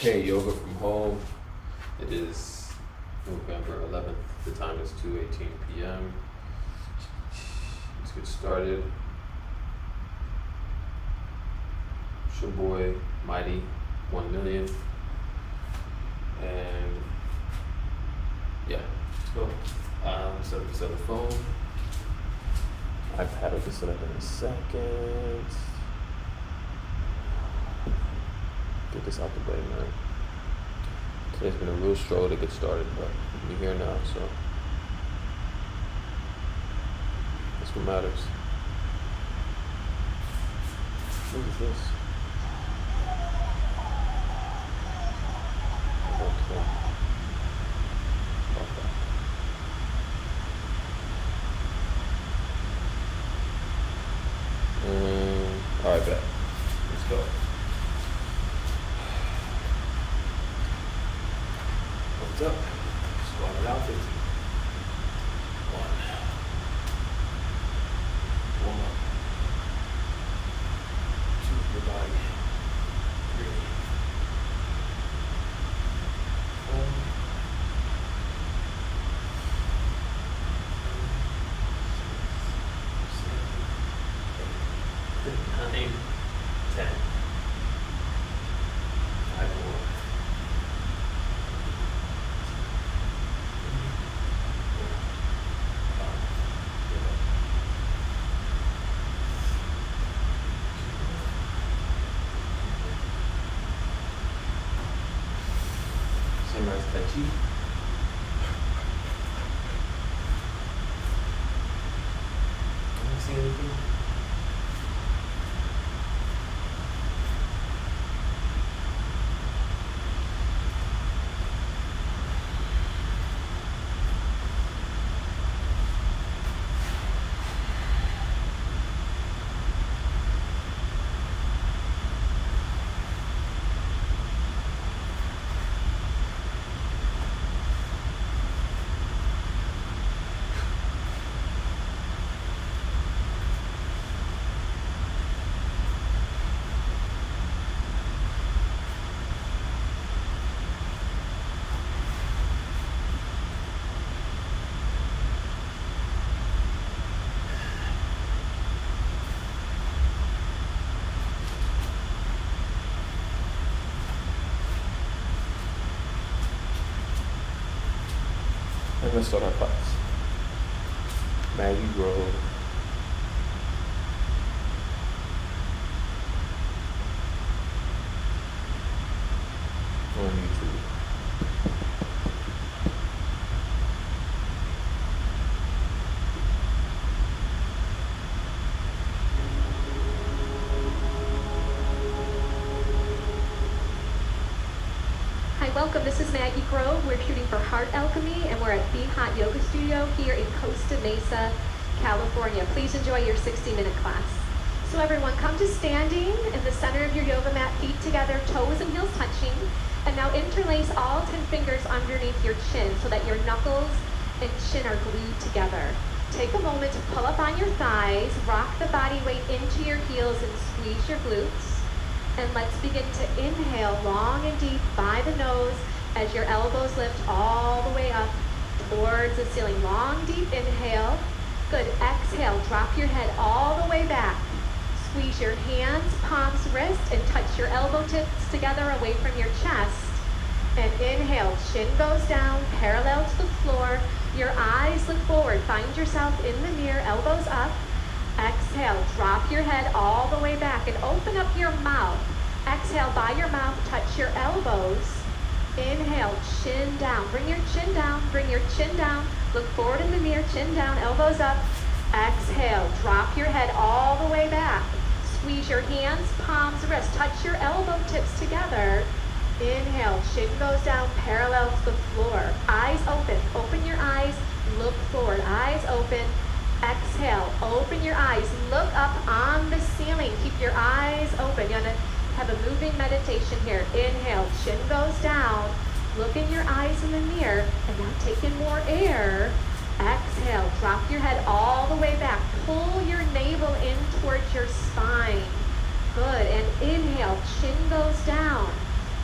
Okay, yoga from home. It is November 11th. The time is 2:18 p.m. Let's get started. It's your boy, Mighty 1 million. And yeah, let's go. Set this on the phone. iPad will get set up in a second. Get this out the way, man. Today's been a real struggle to get started, but we're here now, so that's what matters. What is this? Okay. Alright, bet. Let's go. What's up? Squat it out 50. 1. Warm up. 2 for the body. 3. 4. 5, 6, 7, 8, 9, 10. 5 more. Sunrise Tai Chi. Can you see anything? And let's start our class. Maggie Grove. On YouTube. Hi, welcome. This is Maggie Grove. We're shooting for Heart Alchemy, and we're at Be Hot Yoga Studio here in Costa Mesa, California. Please enjoy your 60-minute class. So everyone, come to standing in the center of your yoga mat, feet together, toes and heels touching. And now interlace all 10 fingers underneath your chin so that your knuckles and chin are glued together. Take a moment to pull up on your thighs, rock the body weight into your heels and squeeze your glutes. And let's begin to inhale long and deep by the nose as your elbows lift all the way up towards the ceiling. Long, deep inhale. Good. Exhale. Drop your head all the way back. Squeeze your hands, palms, wrists, and touch your elbow tips together away from your chest. And inhale. Chin goes down, parallel to the floor. Your eyes look forward. Find yourself in the mirror, elbows up. Exhale, drop your head all the way back and open up your mouth. Exhale, by your mouth, touch your elbows. Inhale, chin down. Bring your chin down, bring your chin down. Look forward in the mirror, chin down, elbows up. Exhale, drop your head all the way back. Squeeze your hands, palms, wrists. Touch your elbow tips together. Inhale, chin goes down, parallel to the floor. Eyes open. Open your eyes, look forward. Eyes open. Exhale, open your eyes, look up on the ceiling, keep your eyes open. You're gonna have a moving meditation here. Inhale, chin goes down, look in your eyes in the mirror, and now take in more air. Exhale, drop your head all the way back, pull your navel in towards your spine. Good, and inhale, chin goes down.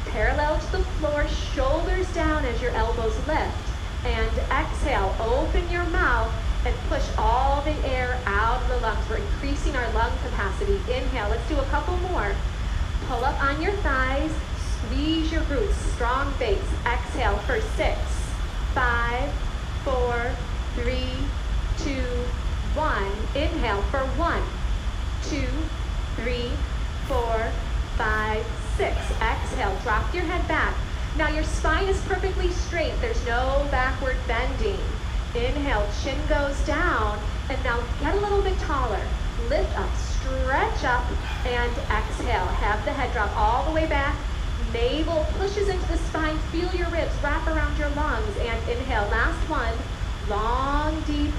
Parallel to the floor, shoulders down as your elbows lift. And exhale, open your mouth and push all the air out of the lungs. We're increasing our lung capacity. Inhale, let's do a couple more. Pull up on your thighs, squeeze your glutes, strong base. Exhale for 6, 5, 4, 3, 2, 1. Inhale for 1, 2, 3, 4, 5, 6. Exhale, drop your head back. Now your spine is perfectly straight. There's no backward bending. Inhale, chin goes down, and now get a little bit taller. Lift up, stretch up, and exhale. Have the head drop all the way back. Navel pushes into the spine. Feel your ribs wrap around your lungs, and inhale. Last one. Long, deep,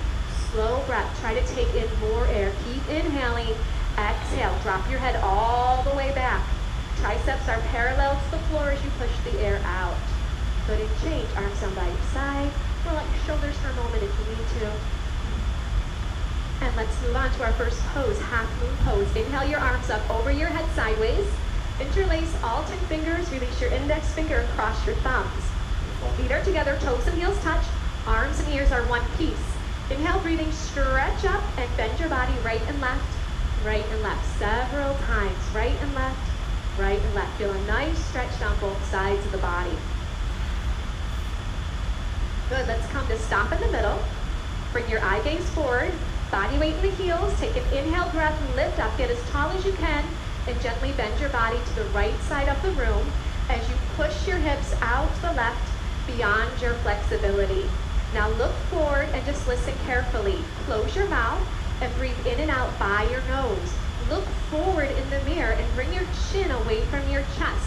slow breath. Try to take in more air. Keep inhaling. Exhale. Drop your head all the way back. Triceps are parallel to the floor as you push the air out. Good and change. Arms down by your side. Roll out your shoulders for a moment if you need to. And let's move on to our first pose, half moon pose. Inhale your arms up over your head sideways. Interlace all 10 fingers. Release your index finger and cross your thumbs. Feet are together, toes and heels touch. Arms and ears are one piece. Inhale, breathing, stretch up and bend your body right and left, several times. Right and left, right and left. Feel a nice stretch down both sides of the body. Good, let's come to stop in the middle. Bring your eye gaze forward, body weight in the heels. Take an inhale breath and lift up. Get as tall as you can and gently bend your body to the right side of the room as you push your hips out to the left beyond your flexibility. Now look forward and just listen carefully. Close your mouth and breathe in and out by your nose. Look forward in the mirror and bring your chin away from your chest.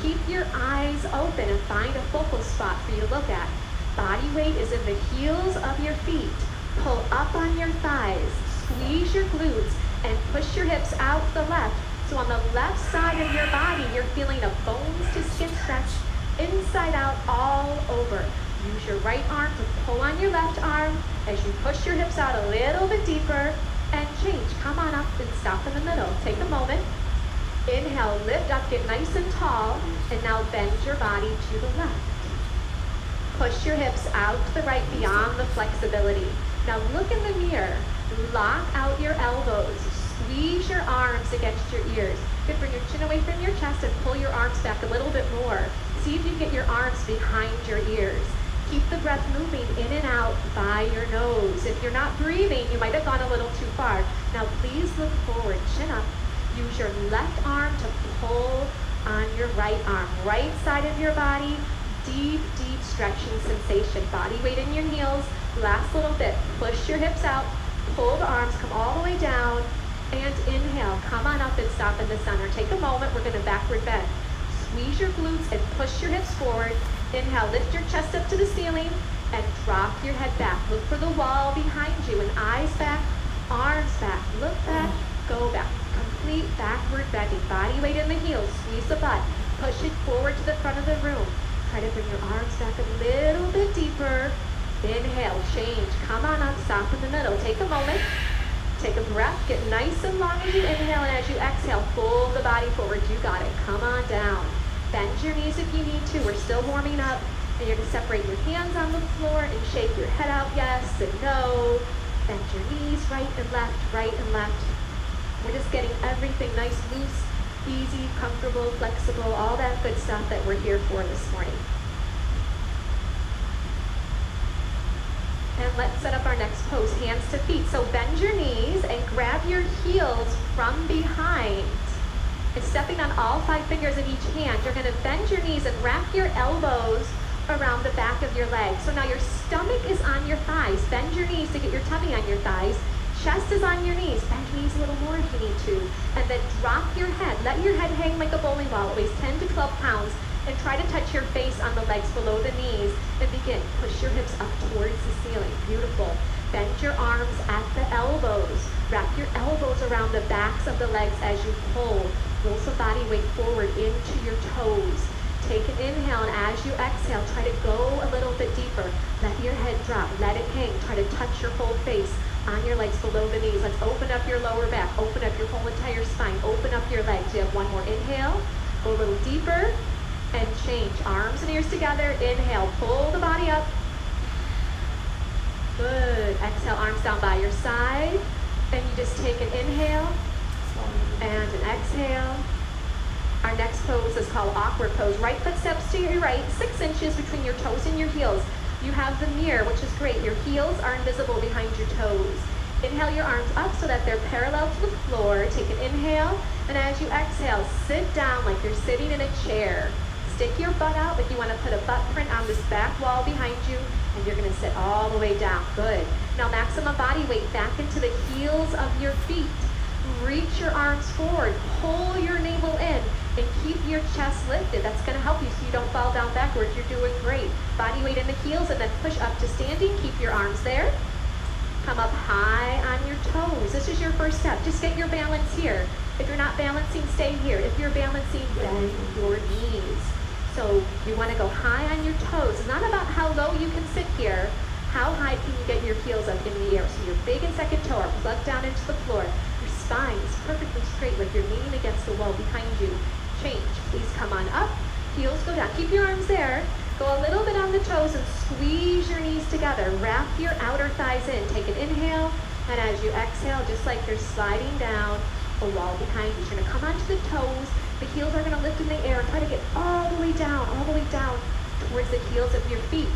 Keep your eyes open and find a focal spot for you to look at. Body weight is in the heels of your feet. Pull up on your thighs. Squeeze your glutes and push your hips out to the left. So on the left side of your body, you're feeling a bones to skin stretch, inside out, all over. Use your right arm to pull on your left arm as you push your hips out a little bit deeper and change. Come on up and stop in the middle. Take a moment. Inhale, lift up, get nice and tall, and now bend your body to the left. Push your hips out to the right beyond the flexibility. Now look in the mirror. Lock out your elbows. Squeeze your arms against your ears. You can bring your chin away from your chest and pull your arms back a little bit more. See if you can get your arms behind your ears. Keep the breath moving in and out by your nose. If you're not breathing, you might have gone a little too far. Now please look forward, chin up. Use your left arm to pull on your right arm. Right side of your body, deep, deep stretching sensation. Body weight in your heels. Last little bit. Push your hips out. Pull the arms, come all the way down. And inhale. Come on up and stop in the center. Take a moment. We're going to backward bend. Squeeze your glutes and push your hips forward. Inhale, lift your chest up to the ceiling and drop your head back. Look for the wall behind you and eyes back, arms back. Look back, go back. Complete backward bending. Body weight in the heels. Squeeze the butt. Push it forward to the front of the room. Try to bring your arms back a little bit deeper. Inhale, change. Come on up, stop in the middle. Take a moment. Take a breath. Get nice and long as you inhale, and as you exhale, pull the body forward. You got it. Come on down. Bend your knees if you need to. We're still warming up. And you're going to separate your hands on the floor and shake your head out yes and no. Bend your knees right and left, right and left. We're just getting everything nice, loose, easy, comfortable, flexible, all that good stuff that we're here for this morning. And let's set up our next pose, hands to feet. So bend your knees and grab your heels from behind. And stepping on all 5 fingers of each hand, you're going to bend your knees and wrap your elbows around the back of your legs. So now your stomach is on your thighs. Bend your knees to get your tummy on your thighs. Chest is on your knees. Bend your knees a little more if you need to. And then drop your head. Let your head hang like a bowling ball. It weighs 10 to 12 pounds. And try to touch your face on the legs below the knees. And begin. Push your hips up towards the ceiling. Beautiful. Bend your arms at the elbows. Wrap your elbows around the backs of the legs as you pull. Roll some body weight forward into your toes. Take an inhale, and as you exhale, try to go a little bit deeper. Let your head drop. Let it hang. Try to touch your whole face on your legs below the knees. Let's open up your lower back. Open up your whole entire spine. Open up your legs. You have one more inhale. Go a little deeper. and change. Arms and ears together. Inhale, pull the body up. Good. Exhale, arms down by your side. And you just take an inhale and an exhale. Our next pose is called awkward pose. Right foot steps to your right, 6 inches between your toes and your heels. You have the mirror, which is great. Your heels are invisible behind your toes. Inhale your arms up so that they're parallel to the floor. Take an inhale, and as you exhale, sit down like you're sitting in a chair. Stick your butt out if you want to put a butt print on this back wall behind you, and you're going to sit all the way down. Good. Now maximum body weight back into the heels of your feet. Reach your arms forward, pull your navel in, and keep your chest lifted. That's going to help you so you don't fall down backwards. You're doing great. Body weight in the heels, and then push up to standing. Keep your arms there. Come up high on your toes. This is your first step. Just get your balance here. If you're not balancing, stay here. If you're balancing, bend your knees. So you want to go high on your toes. It's not about how low you can sit here. How high can you get your heels up in the air? So your big and second toe are plugged down into the floor. Your spine is perfectly straight like you're leaning against the wall behind you. Change. Please come on up. Heels go down. Keep your arms there. Go a little bit on the toes and squeeze your knees together. Wrap your outer thighs in. Take an inhale. And as you exhale, just like you're sliding down a wall behind you, you're going to come onto the toes. The heels are going to lift in the air. Try to get all the way down towards the heels of your feet.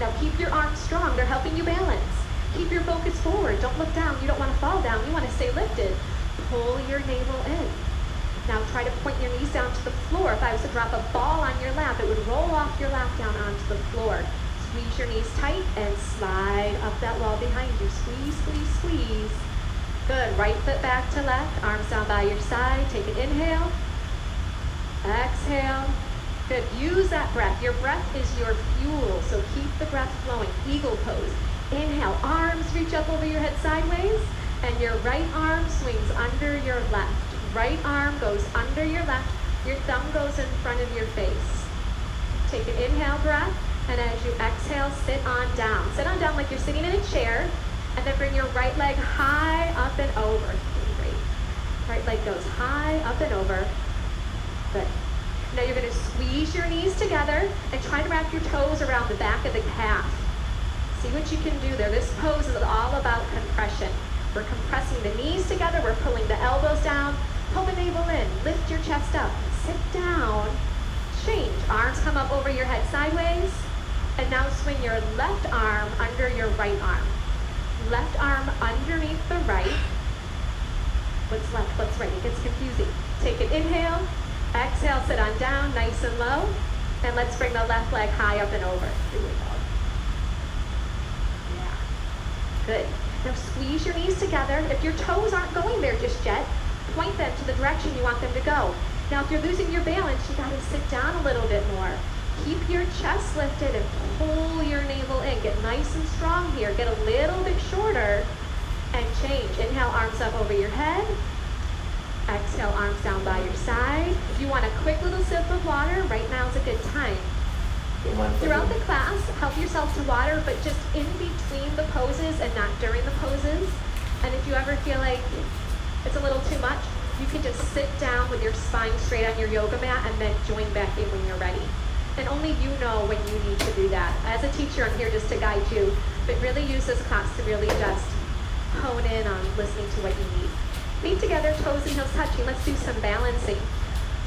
Now keep your arms strong. They're helping you balance. Keep your focus forward. Don't look down. You don't want to fall down. You want to stay lifted. Pull your navel in. Now try to point your knees down to the floor. If I was to drop a ball on your lap, it would roll off your lap down onto the floor. Squeeze your knees tight and slide up that wall behind you. Squeeze, squeeze, squeeze. Good. Right foot back to left. Arms down by your side. Take an inhale. Exhale. Good. Use that breath. Your breath is your fuel, so keep the breath flowing. Eagle pose. Inhale. Arms reach up over your head sideways, and your right arm swings under your left. Right arm goes under your left. Your thumb goes in front of your face. Take an inhale breath, and as you exhale, sit on down. Sit on down like you're sitting in a chair, and then bring your right leg high up and over. Great. Right leg goes high up and over. Good. Now you're going to squeeze your knees together and try to wrap your toes around the back of the calf. See what you can do there. This pose is all about compression. We're compressing the knees together. We're pulling the elbows down. Pull the navel in. Lift your chest up. Sit down. Change. Arms come up over your head sideways. And now swing your left arm under your right arm. Left arm underneath the right. What's left? What's right? It gets confusing. Take an inhale. Exhale, sit on down, nice and low. And let's bring the left leg high up and over. Here we go. Yeah. Good. Now squeeze your knees together. If your toes aren't going there just yet, point them to the direction you want them to go. Now if you're losing your balance, you gotta sit down a little bit more. Keep your chest lifted and pull your navel in. Get nice and strong here. Get a little bit shorter and change. Inhale, arms up over your head. Exhale, arms down by your side. If you want a quick little sip of water, right now is a good time. Throughout the class, help yourself to water, but just in between the poses and not during the poses. And if you ever feel like it's a little too much, you can just sit down with your spine straight on your yoga mat and then join back in when you're ready. And only you know when you need to do that. As a teacher, I'm here just to guide you, but really use this class to really just hone in on listening to what you need. Feet together, toes and heels touching. Let's do some balancing.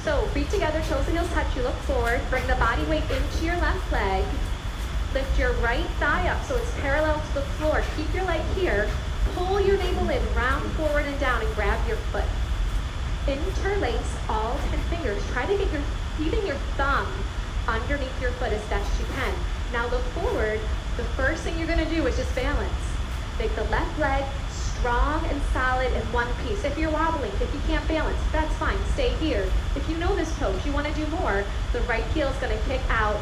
So feet together, toes and heels touch. You look forward. Bring the body weight into your left leg. Lift your right thigh up so it's parallel to the floor. Keep your leg here. Pull your navel in, round forward and down, and grab your foot. Interlace all 10 fingers. Try to get even your thumb underneath your foot as best you can. Now look forward. The first thing you're going to do is just balance. Make the left leg strong and solid in one piece. If you're wobbling, if you can't balance, that's fine. Stay here. If you know this pose, you want to do more, the right heel is going to kick out.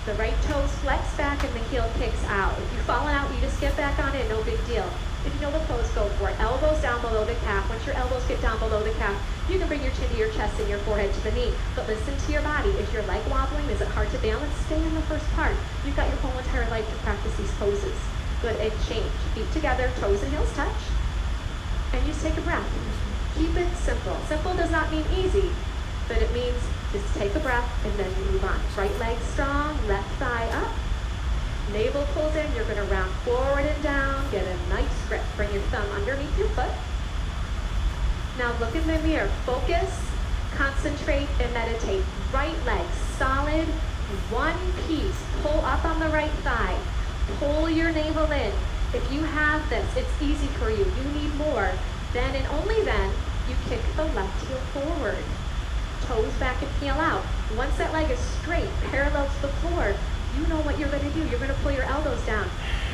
The right toes flex back and the heel kicks out. If you've fallen out, you just get back on it, no big deal. If you know the pose, go for it. Elbows down below the calf. Once your elbows get down below the calf, you can bring your chin to your chest and your forehead to the knee. But listen to your body. Is your leg wobbling? Is it hard to balance? Stay in the first part. You've got your whole entire life to practice these poses. Good, and change. Feet together, toes and heels touch. And just take a breath. Keep it simple. Simple does not mean easy, but it means Just take a breath and then you move on. Right leg strong, left thigh up. Navel pulls in, you're gonna round forward and down, get a nice grip. Bring your thumb underneath your foot. Now look in the mirror, focus, concentrate, and meditate. Right leg solid, one piece. Pull up on the right thigh. Pull your navel in. If you have this, it's easy for you. You need more. Then and only then, you kick the left heel forward. Toes back and heel out. Once that leg is straight, parallel to the floor, you know what you're going to do. You're going to pull your elbows down.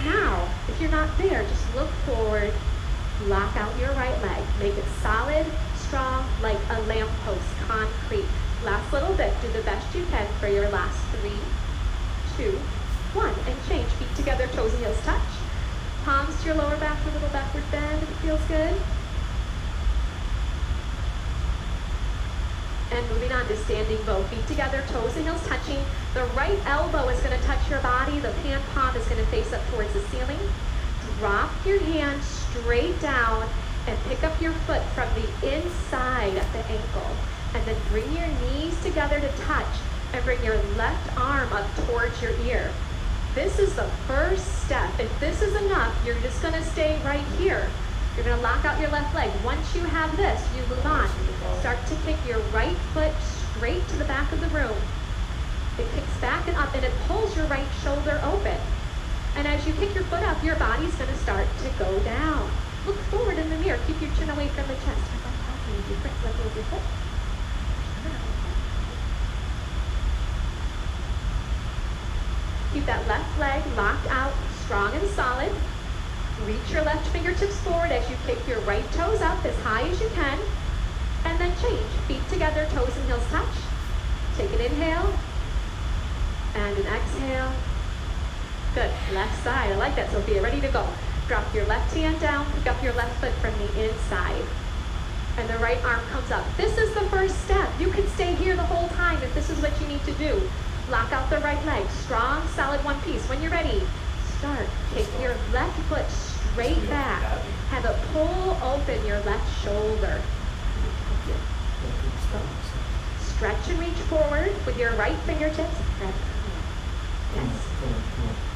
Now, if you're not there, just look forward, lock out your right leg. Make it solid, strong, like a lamppost, concrete. Last little bit. Do the best you can for your last 3, 2, 1. And change. Feet together, toes and heels touch. Palms to your lower back, a little backward bend if it feels good. And moving on to standing bow. Feet together, toes and heels touching. The right elbow is going to touch your body. The hand palm is going to face up towards the ceiling. Drop your hand straight down and pick up your foot from the inside at the ankle. And then bring your knees together to touch and bring your left arm up towards your ear. This is the first step. If this is enough, you're just going to stay right here. You're going to lock out your left leg. Once you have this, you move on. Start to kick your right foot straight to the back of the room. It kicks back and up, and it pulls your right shoulder open. And as you kick your foot up, your body's going to start to go down. Look forward in the mirror. Keep your chin away from the chest. Let go of your foot. Keep that left leg locked out, strong and solid. Reach your left fingertips forward as you kick your right toes up as high as you can. And then change. Feet together, toes and heels touch. Take an inhale. And an exhale. Good. Left side. I like that, Sophia. Ready to go. Drop your left hand down. Pick up your left foot from the inside. And the right arm comes up. This is the first step. You can stay here the whole time if this is what you need to do. Lock out the right leg. Strong, solid one piece. When you're ready, start. Kick your left foot straight back. Have it pull open your left shoulder. Stretch and reach forward with your right fingertips. Yes.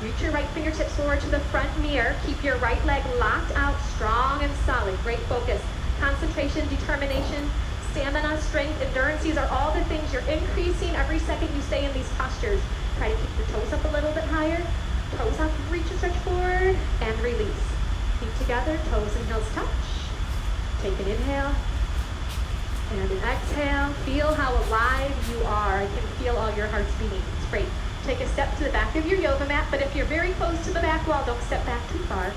Reach your right fingertips forward to the front mirror. Keep your right leg locked out, strong and solid. Great focus. Concentration, determination, stamina, strength, endurance. These are all the things you're increasing every second you stay in these postures. Try to keep your toes up a little bit higher. Toes up, reach and stretch forward, and release. Feet together, toes and heels touch. Take an inhale. And an exhale. Feel how alive you are. I can feel all your hearts beating. It's great. Take a step to the back of your yoga mat, but if you're very close to the back wall, don't step back too far.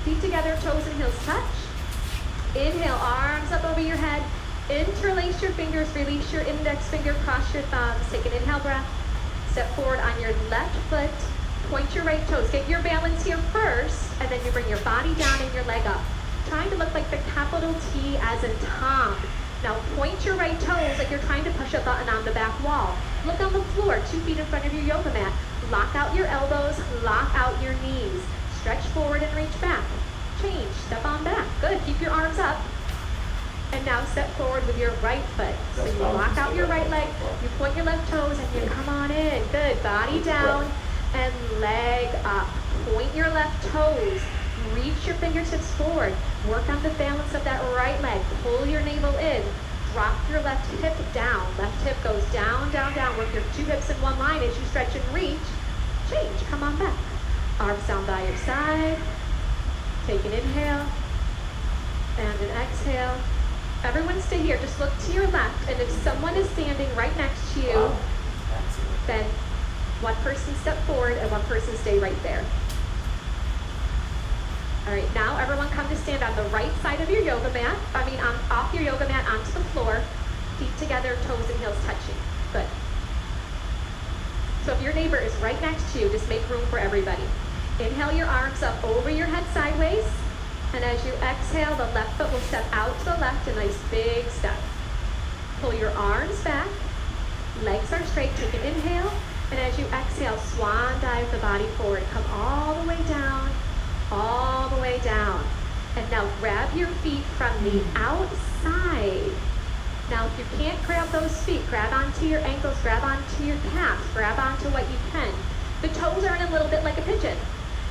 Feet together, toes and heels touch. Inhale, arms up over your head. Interlace your fingers, release your index finger, cross your thumbs. Take an inhale breath. Step forward on your left foot. Point your right toes. Get your balance here first, and then you bring your body down and your leg up. Trying to look like the capital T as in Tom. Now point your right toes like you're trying to push a button on the back wall. Look on the floor, 2 feet in front of your yoga mat. Lock out your elbows, lock out your knees. Stretch forward and reach back. Change, step on back. Good, keep your arms up. And now step forward with your right foot. So you lock out your right leg, you point your left toes, and you come on in. Good, body down and leg up. Point your left toes. Reach your fingertips forward. Work on the balance of that right leg. Pull your navel in. Drop your left hip down. Left hip goes down, down, down. Work your 2 hips in one line as you stretch and reach. Change. Come on back. Arms down by your side. Take an inhale. And an exhale. Everyone stay here. Just look to your left. And if someone is standing right next to you, then one person step forward and one person stay right there. All right, now everyone come to stand on the right side of your yoga mat. Off your yoga mat onto the floor. Feet together, toes and heels touching. Good. So if your neighbor is right next to you, just make room for everybody. Inhale your arms up over your head sideways. And as you exhale, the left foot will step out to the left, a nice big step. Pull your arms back. Legs are straight. Take an inhale. And as you exhale, swan dive the body forward. Come all the way down. All the way down. And now grab your feet from the outside. Now, if you can't grab those feet, grab onto your ankles, grab onto your calves, grab onto what you can. The toes are in a little bit like a pigeon.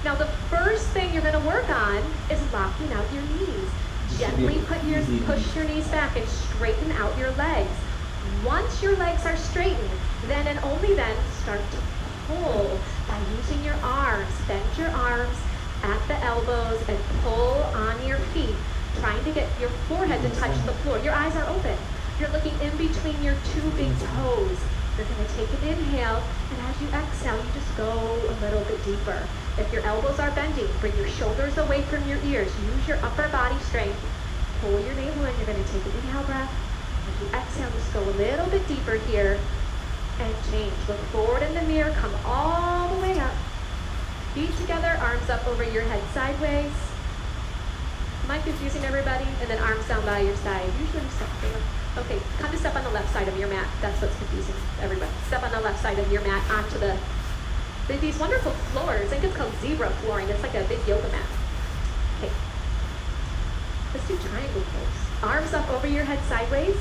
Now, the first thing you're gonna work on is locking out your knees. Gently push your knees back and straighten out your legs. Once your legs are straightened, then and only then start to pull by using your arms. Bend your arms at the elbows and pull on your feet, trying to get your forehead to touch the floor. Your eyes are open. You're looking in between your two big toes. You're going to take an inhale, and as you exhale, you just go a little bit deeper. If your elbows are bending, bring your shoulders away from your ears. Use your upper body strength. Pull your navel in. You're going to take an inhale breath. As you exhale, just go a little bit deeper here and change. Look forward in the mirror. Come all the way up. Feet together, arms up over your head sideways. Am I confusing everybody? And then arms down by your side. Usually step there. Okay, come to step on the left side of your mat. That's what's confusing everybody. Step on the left side of your mat onto these wonderful floors. I think it's called zebra flooring. It's like a big yoga mat. Okay. Let's do triangle pose. Arms up over your head sideways.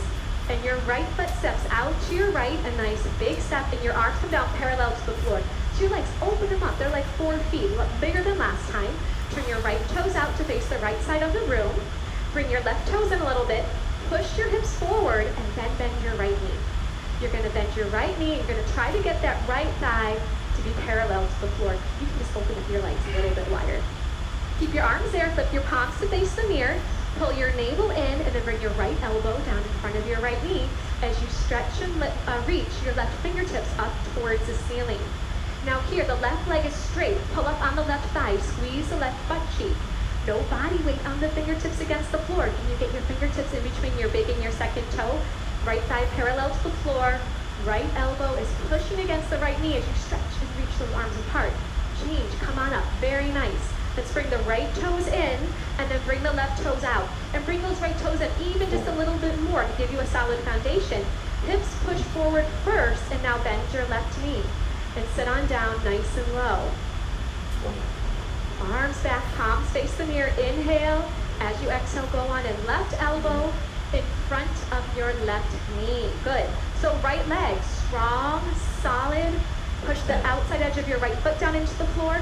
And your right foot steps out to your right, a nice big step, and your arms come down parallel to the floor. So your legs, open them up. They're like 4 feet, bigger than last time. Turn your right toes out to face the right side of the room. Bring your left toes in a little bit. Push your hips forward, and then bend your right knee. You're going to bend your right knee. You're going to try to get that right thigh to be parallel to the floor. You can just open up your legs a little bit wider. Keep your arms there. Flip your palms to face the mirror. Pull your navel in, and then bring your right elbow down in front of your right knee as you stretch and reach your left fingertips up towards the ceiling. Now here, the left leg is straight. Pull up on the left thigh. Squeeze the left butt cheek. No body weight on the fingertips against the floor. Can you get your fingertips in between your big and your second toe? Right thigh parallel to the floor. Right elbow is pushing against the right knee as you stretch and reach those arms apart. Change. Come on up. Very nice. Let's bring the right toes in, and then bring the left toes out. And bring those right toes in even just a little bit more to give you a solid foundation. Hips push forward first, and now bend your left knee. And sit on down nice and low. Arms back, palms face the mirror. Inhale. As you exhale, go on and left elbow in front of your left knee. Good. So right leg, strong, solid. Push the outside edge of your right foot down into the floor.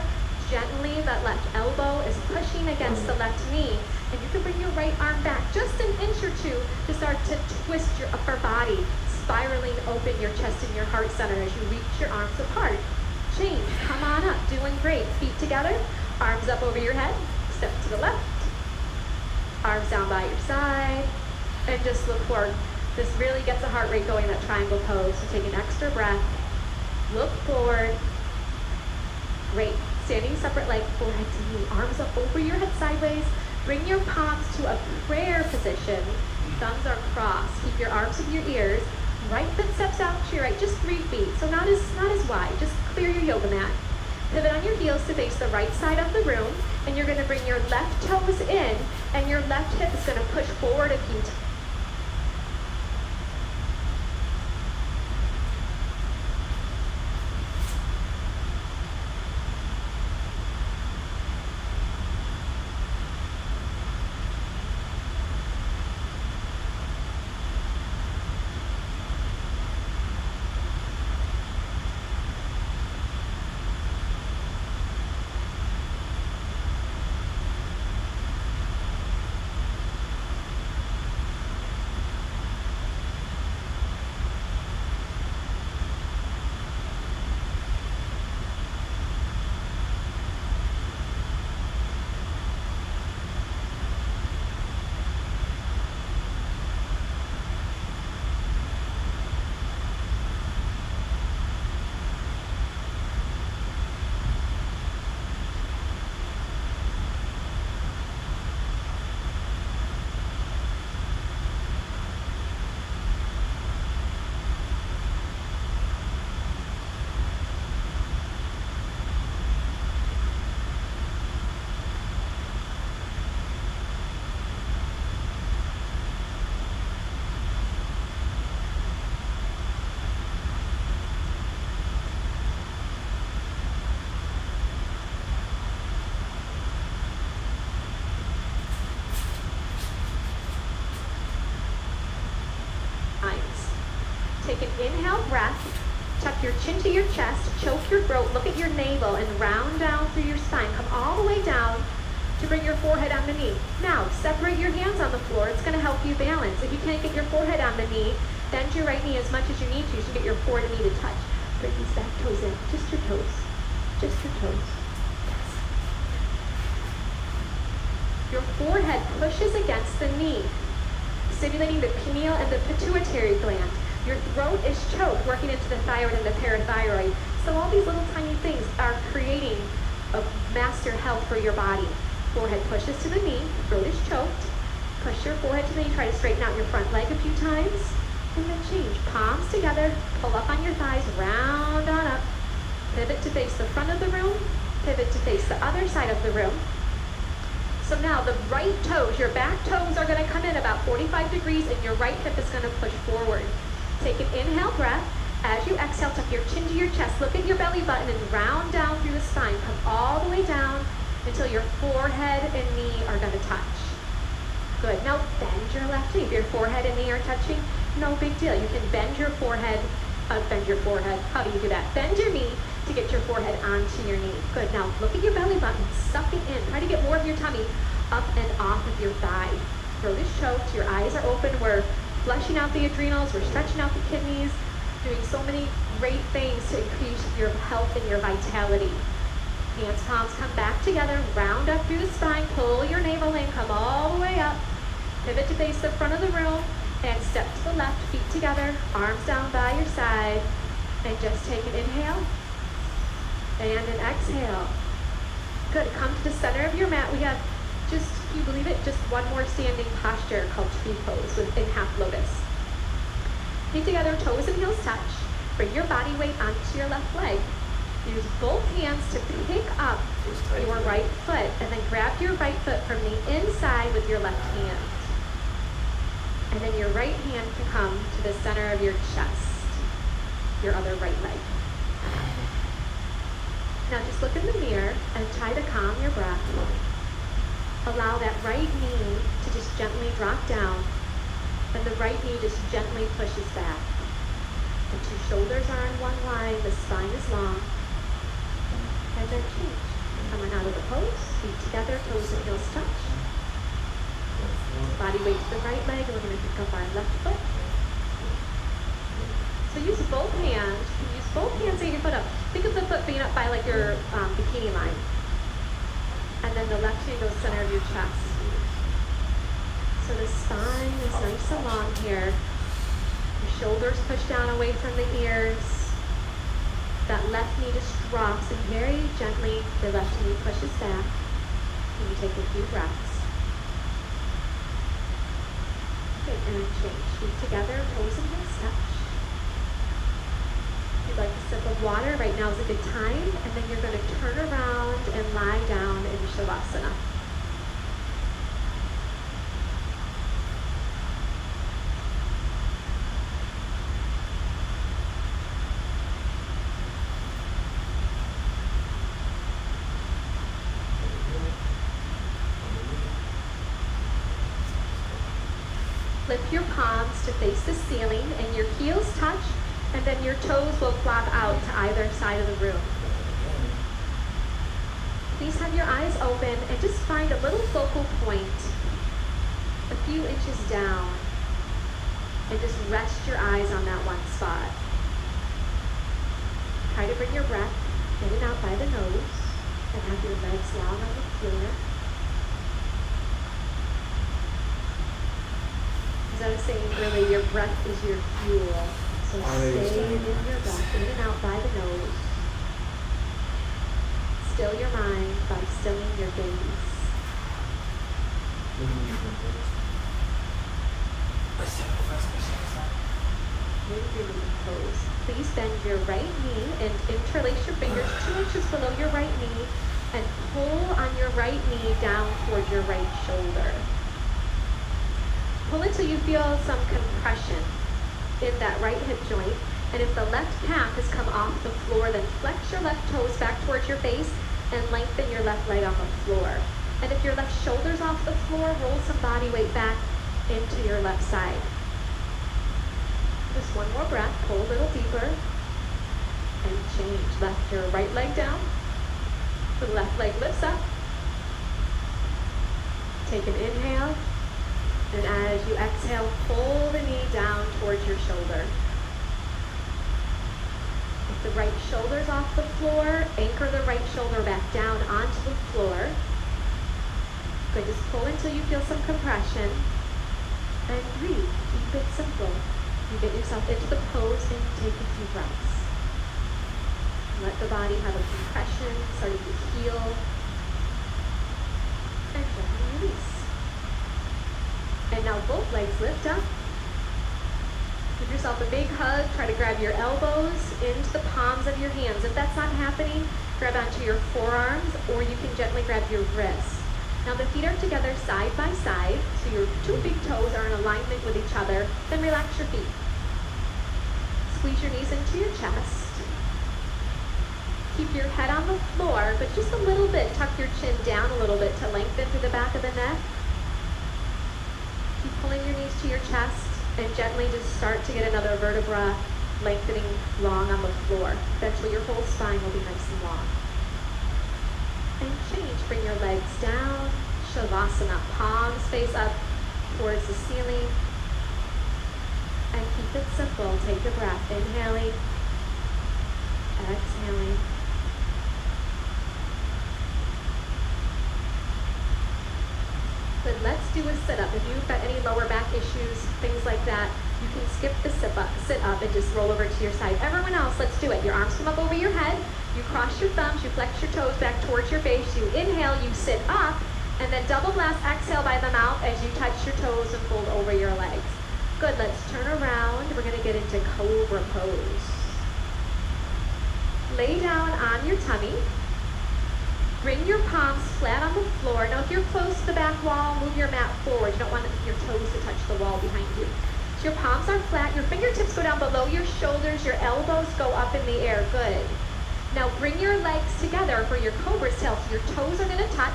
Gently, that left elbow is pushing against the left knee. And you can bring your right arm back just an inch or two to start to twist your upper body, spiraling open your chest and your heart center as you reach your arms apart. Change. Come on up. Doing great. Feet together. Arms up over your head. Step to the left. Arms down by your side. And just look forward. This really gets the heart rate going, that triangle pose. So take an extra breath. Look forward. Great. Standing separate leg, forehead to knee, arms up over your head sideways. Bring your palms to a prayer position. Thumbs are crossed. Keep your arms with your ears. Right foot steps out to your right, just 3 feet, so not as wide. Just clear your yoga mat. Pivot on your heels to face the right side of the room, and you're going to bring your left toes in, and your left hip is going to push forward a few times. chin to your chest, choke your throat, look at your navel, and round down through your spine. Come all the way down to bring your forehead on the knee. Now, separate your hands on the floor. It's going to help you balance. If you can't get your forehead on the knee, bend your right knee as much as you need to get your forehead and knee to touch. Bring these back toes in, just your toes. Just your toes. Your forehead pushes against the knee, stimulating the pineal and the pituitary gland. Your throat is choked, working into the thyroid and the parathyroid. So all these little tiny things are creating a master health for your body. Forehead pushes to the knee, throat is choked. Push your forehead to the knee, try to straighten out your front leg a few times. And then change. Palms together, pull up on your thighs, round on up. Pivot to face the front of the room, pivot to face the other side of the room. So now the right toes, your back toes are going to come in about 45 degrees and your right hip is going to push forward. Take an inhale breath. As you exhale, tuck your chin to your chest, look at your belly button and round down through the spine. Come all the way down until your forehead and knee are going to touch. Good. Now bend your left knee. If your forehead and knee are touching, no big deal. You can bend your forehead. How do you do that? Bend your knee to get your forehead onto your knee. Good. Now look at your belly button. Suck it in. Try to get more of your tummy up and off of your thigh. Throat is choked. Your eyes are open. We're flushing out the adrenals. We're stretching out the kidneys. Doing so many great things to increase your health and your vitality. Hands, palms come back together. Round up through the spine. Pull your navel in. Come all the way up. Pivot to face the front of the room. And step to the left, feet together, arms down by your side, and just take an inhale and an exhale. Good, come to the center of your mat. We have just, can you believe it, just one more standing posture called tree pose in half lotus. Feet together, toes and heels touch. Bring your body weight onto your left leg. Use both hands to pick up your right foot, and then grab your right foot from the inside with your left hand. And then your right hand can come to the center of your chest, your other right leg. Now just look in the mirror and try to calm your breath. Allow that right knee to just gently drop down, and the right knee just gently pushes back. The two shoulders are on one line, the spine is long. And then change. Coming out of the pose, feet together, toes and heels touch. Body weight to the right leg, and we're going to pick up our left foot. So use both hands. Use both hands to get your foot up. Think of the foot being up by like your bikini line. And then the left hand goes center of your chest. So the spine is nice and long here. Your shoulders push down away from the ears. That left knee just drops, and very gently the left knee pushes back. And you take a few breaths. And then change. Feet together, toes and heels touch. If you'd like a sip of water, right now is a good time. And then you're going to turn around and lie down in Shavasana. Lift your palms to face the ceiling and your heels touch, and then your toes will flop out to either side of the room. Please have your eyes open and just find a little focal point a few inches down and just rest your eyes on that one spot. Try to bring your breath in and out by the nose and have your legs long on the floor. As I was saying earlier, your breath is your fuel. So stay in your breath, in and out by the nose. Still your mind by stilling your gaze. Moving pose. Please bend your right knee and interlace your fingers 2 inches below your right knee and pull on your right knee down toward your right shoulder. Pull until you feel some compression in that right hip joint. And if the left calf has come off the floor, then flex your left toes back towards your face and lengthen your left leg on the floor. And if your left shoulder's off the floor, roll some body weight back into your left side. Just one more breath, pull a little deeper. and change. Left your right leg down. The left leg lifts up. Take an inhale. And as you exhale, pull the knee down towards your shoulder. If the right shoulder's off the floor, anchor the right shoulder back down onto the floor. Good, just pull until you feel some compression. And breathe, keep it simple. You get yourself into the pose and take a few breaths. Let the body have a compression, starting to heal. And gently release. And now both legs lift up. Give yourself a big hug. Try to grab your elbows into the palms of your hands. If that's not happening, grab onto your forearms, or you can gently grab your wrists. Now the feet are together side by side, so your two big toes are in alignment with each other. Then relax your feet. Squeeze your knees into your chest. Keep your head on the floor, but just a little bit. Tuck your chin down a little bit to lengthen through the back of the neck. Keep pulling your knees to your chest and gently just start to get another vertebra lengthening long on the floor. Eventually your whole spine will be nice and long. And change. Bring your legs down. Shavasana. Palms face up towards the ceiling. And keep it simple. Take a breath. Inhaling. Exhaling. Good. Let's do a sit-up. If you've got any lower back issues, things like that, you can skip the sit up and just roll over to your side. Everyone else, let's do it. Your arms come up over your head. You cross your thumbs. You flex your toes back towards your face. You inhale. You sit up. And then double blast exhale by the mouth as you touch your toes and fold over your legs. Good. Let's turn around. We're going to get into Cobra pose. Lay down on your tummy. Bring your palms flat on the floor. Now if you're close to the back wall, move your mat forward. You don't want your toes to touch the wall behind you. So your palms are flat. Your fingertips go down below your shoulders. Your elbows go up in the air. Good. Now bring your legs together for your cobra's tail. So your toes are going to touch.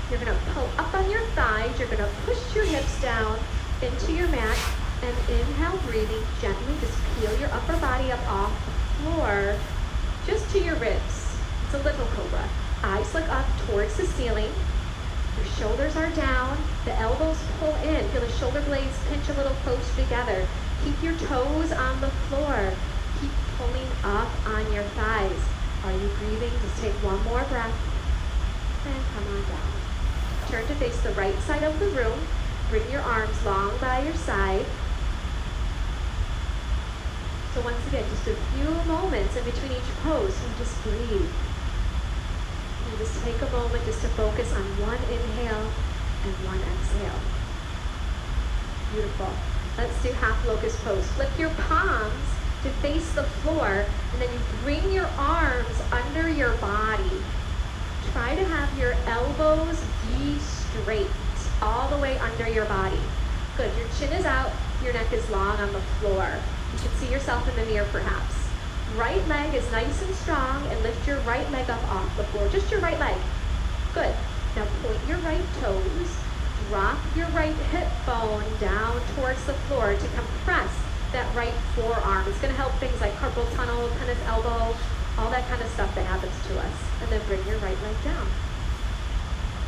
You're going to pull up on your thighs. You're going to push your hips down into your mat. And inhale, breathing gently. Just peel your upper body up off the floor just to your ribs. It's a little cobra. Eyes look up towards the ceiling. Your shoulders are down. The elbows pull in. Feel the shoulder blades pinch a little closer together. Keep your toes on the floor. Keep pulling up on your thighs. Are you breathing? Just take one more breath. And come on down. Turn to face the right side of the room. Bring your arms long by your side. So once again, just a few moments in between each pose. And just breathe. And just take a moment just to focus on one inhale and one exhale. Beautiful. Let's do half locust pose. Flip your palms to face the floor, and then you bring your arms under your body. Try to have your elbows be straight, all the way under your body. Good. Your chin is out, your neck is long on the floor. You can see yourself in the mirror perhaps. Right leg is nice and strong, and lift your right leg up off the floor. Just your right leg. Good. Now point your right toes. Drop your right hip bone down towards the floor to compress that right forearm. It's going to help things like carpal tunnel, tennis elbow, all that kind of stuff that happens to us. And then bring your right leg down.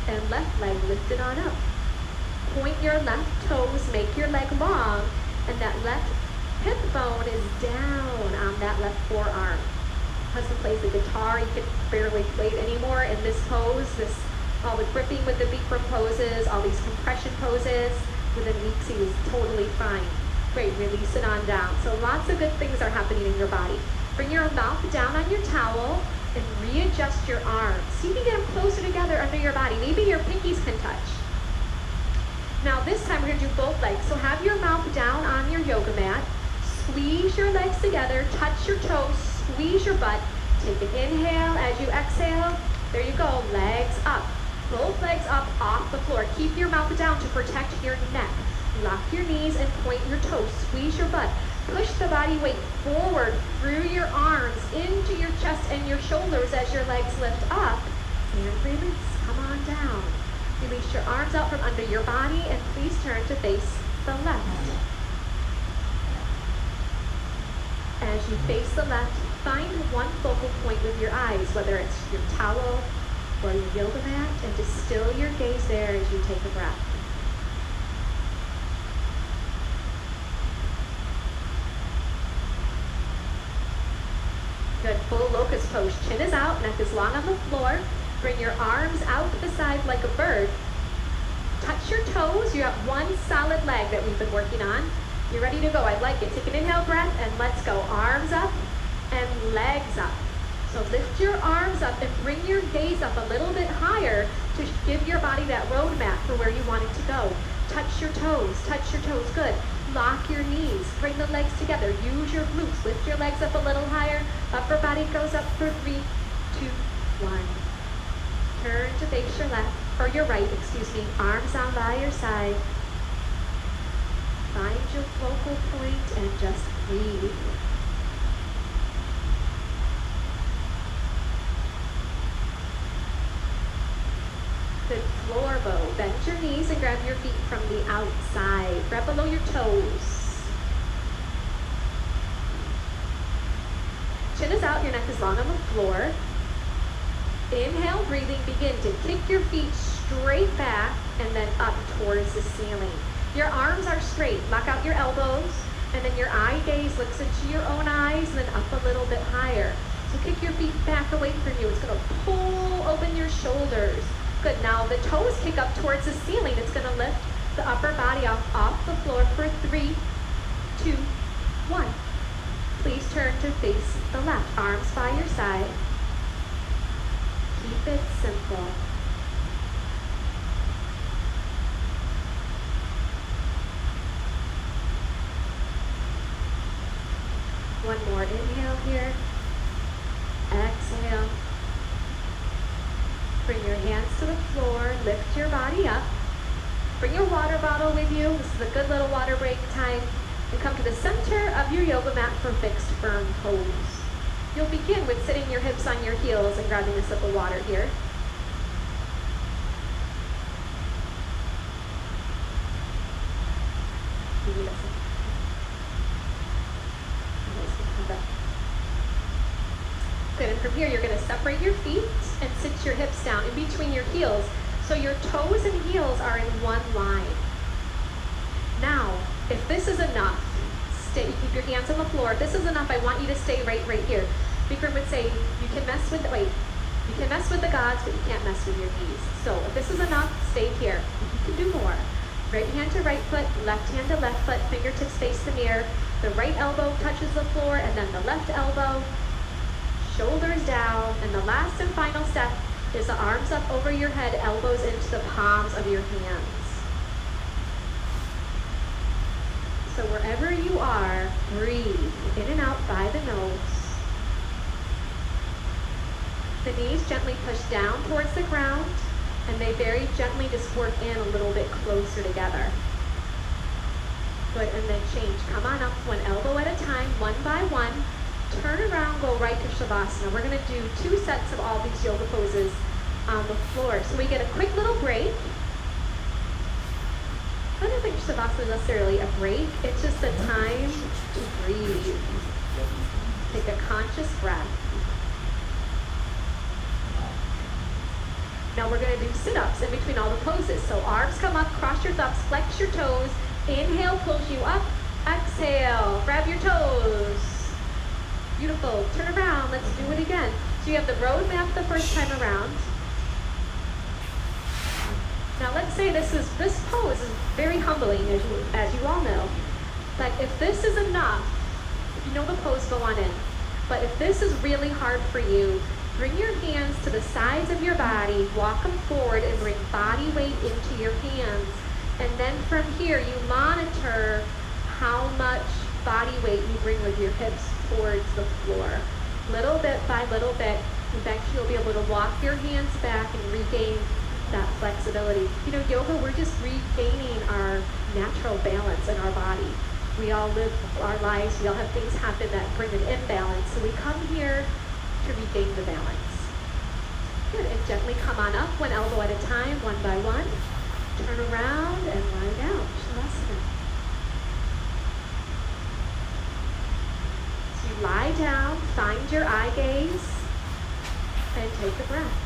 And left leg lifted on up. Point your left toes, make your leg long, and that left hip bone is down on that left forearm. Husband plays the guitar. You can barely play it anymore in this pose. All the gripping with the Bikram poses, all these compression poses. Within weeks, he was totally fine. Great, release it on down. So lots of good things are happening in your body. Bring your mouth down on your towel and readjust your arms. See if you get them closer together under your body. Maybe your pinkies can touch. Now this time we're going to do both legs. So have your mouth down on your yoga mat. Squeeze your legs together, touch your toes, squeeze your butt. Take an inhale as you exhale. There you go, legs up. Both legs up off the floor. Keep your mouth down to protect your neck. Lock your knees and point your toes. Squeeze your butt. Push the body weight forward through your arms into your chest and your shoulders as your legs lift up. And release. Come on down. Release your arms out from under your body and please turn to face the left. as you face the left, find one focal point with your eyes, whether it's your towel or your yoga mat, and just still your gaze there as you take a breath. Good, full locust pose. Chin is out, neck is long on the floor. Bring your arms out to the side like a bird. Touch your toes. You have one solid leg that we've been working on. You're ready to go. I like it. Take an inhale breath and let's go. Arms up and legs up. So lift your arms up and bring your gaze up a little bit higher to give your body that roadmap for where you want it to go. Touch your toes. Touch your toes. Good. Lock your knees. Bring the legs together. Use your glutes. Lift your legs up a little higher. Upper body goes up for 3, 2, 1. Turn to face your left, or your right, excuse me. Arms down by your side. Find your focal point and just breathe. Good, floor bow. Bend your knees and grab your feet from the outside. Grab below your toes. Chin is out, your neck is long on the floor. Inhale, breathing, begin to kick your feet straight back and then up towards the ceiling. Your arms are straight. Lock out your elbows, and then your eye gaze looks into your own eyes and then up a little bit higher. So kick your feet back away from you. It's going to pull open your shoulders. Good, now the toes kick up towards the ceiling. It's going to lift the upper body off the floor for 3, 2, 1. Please turn to face the left. Arms by your side. Keep it simple. One more inhale here. Exhale. Bring your hands to the floor. Lift your body up. Bring your water bottle with you. This is a good little water break time. And come to the center of your yoga mat for fixed firm pose. You'll begin with sitting your hips on your heels and grabbing a sip of water here. Good, and from here you're going to separate your feet and sit your hips down in between your heels. So your toes and heels are in one line. Now, if this is enough, keep your hands on the floor. If this is enough, I want you to stay right here. Bikram would say, you can mess with the gods, but you can't mess with your knees. So if this is enough, stay here. You can do more. Right hand to right foot, left hand to left foot, fingertips face the mirror. The right elbow touches the floor, and then the left elbow, shoulders down, and the last and final step is the arms up over your head, elbows into the palms of your hands. So wherever you are, breathe in and out by the nose. The knees gently push down towards the ground, and they very gently just work in a little bit closer together. Good, and then change. Come on up one elbow at a time, one by one. Turn around, go right to Shavasana. We're going to do 2 sets of all these yoga poses on the floor. So we get a quick little break. I don't think Shavasana is necessarily a break. It's just a time to breathe. Take a conscious breath. Now we're going to do sit-ups in between all the poses. So arms come up, cross your thumbs, flex your toes. Inhale pulls you up. Exhale, grab your toes. Beautiful. Turn around. Let's do it again. So you have the road map the first time around. Now let's say this pose is very humbling, as you all know. But if this is enough, if you know the pose, go on in. But if this is really hard for you, bring your hands to the sides of your body, walk them forward, and bring body weight into your hands. And then from here, you monitor how much body weight you bring with your hips towards the floor. Little bit by little bit, eventually you'll be able to walk your hands back and regain that flexibility. You know, yoga, we're just regaining our natural balance in our body. We all live our lives, we all have things happen that bring an imbalance. So we come here to regain the balance. Good, and gently come on up, one elbow at a time, one by one. Turn around and lie down, Shavasana. So you lie down, find your eye gaze, and take a breath.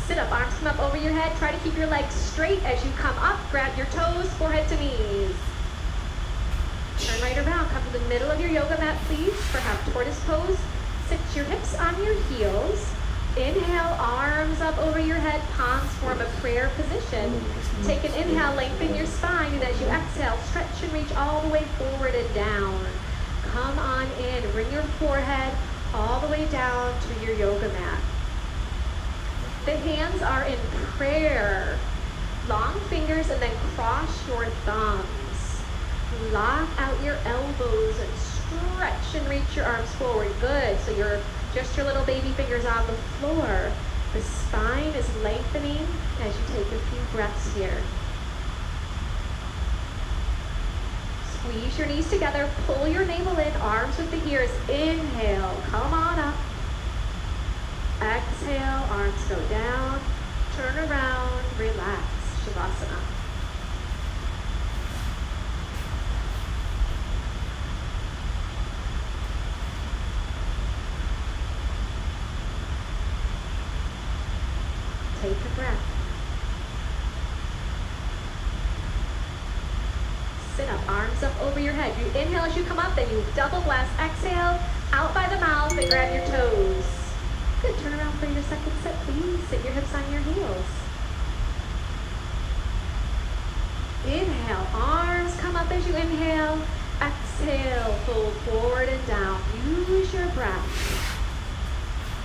Sit up, arms come up over your head. Try to keep your legs straight as you come up. Grab your toes, forehead to knees. Turn right around, come to the middle of your yoga mat, please, for half tortoise pose. Sit your hips on your heels. Inhale, arms up over your head, palms form a prayer position. Take an inhale, lengthen your spine, and as you exhale, stretch and reach all the way forward and down. Come on in, bring your forehead all the way down to your yoga mat. The hands are in prayer. Long fingers and then cross your thumbs. Lock out your elbows and stretch and reach your arms forward. Good. So you're just your little baby fingers on the floor. The spine is lengthening as you take a few breaths here. Squeeze your knees together. Pull your navel in. Arms with the ears. Inhale. Come on up. Exhale. Arms go down. Turn around. Relax. Shavasana. Take a breath. Sit up, arms up over your head. You inhale as you come up, then you double blast. Exhale, out by the mouth and grab your toes. Good, turn around for your second set, please. Sit your hips on your heels. Inhale, arms come up as you inhale. Exhale, fold forward and down. Use your breath.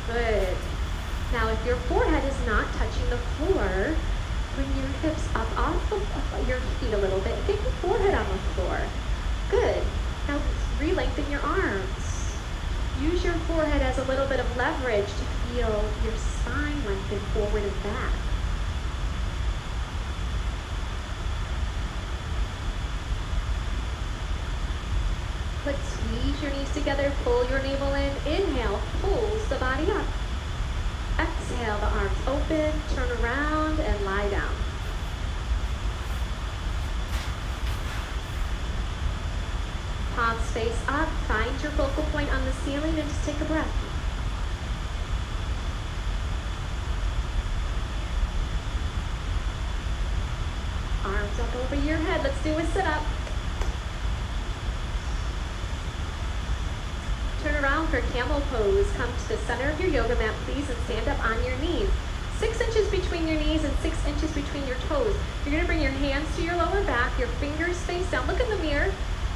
Good. Now, if your forehead is not touching the floor, bring your hips up off of your feet a little bit. Get your forehead on the floor. Good. Now, re-lengthen your arms. Use your forehead as a little bit of leverage to feel your spine lengthen forward and back. Let's squeeze your knees together. Pull your navel in. Inhale, pulls the body up. Exhale, the arms open, turn around, and lie down. Palms face up, find your focal point on the ceiling, and just take a breath. Arms up over your head. Let's do a sit-up. Turn around for camel pose. Come to the center of your yoga mat, please, and stand up on your knees. 6 inches between your knees and 6 inches between your toes. You're going to bring your hands to your lower back, your fingers face down. Look in the mirror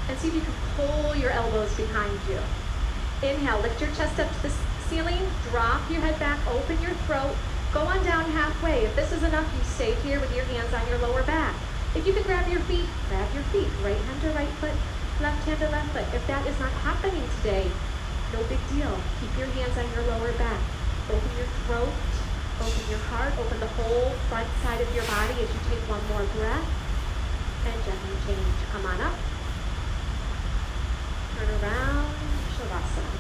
and see if you can pull your elbows behind you. Inhale, lift your chest up to the ceiling. Drop your head back, open your throat. Go on down halfway. If this is enough, you stay here with your hands on your lower back. If you can grab your feet, grab your feet. Right hand to right foot, left hand to left foot. If that is not happening today, no big deal. Keep your hands on your lower back. Open your throat, open your heart, open the whole front side of your body as you take one more breath. And gently change. Come on up. Turn around. Shavasana.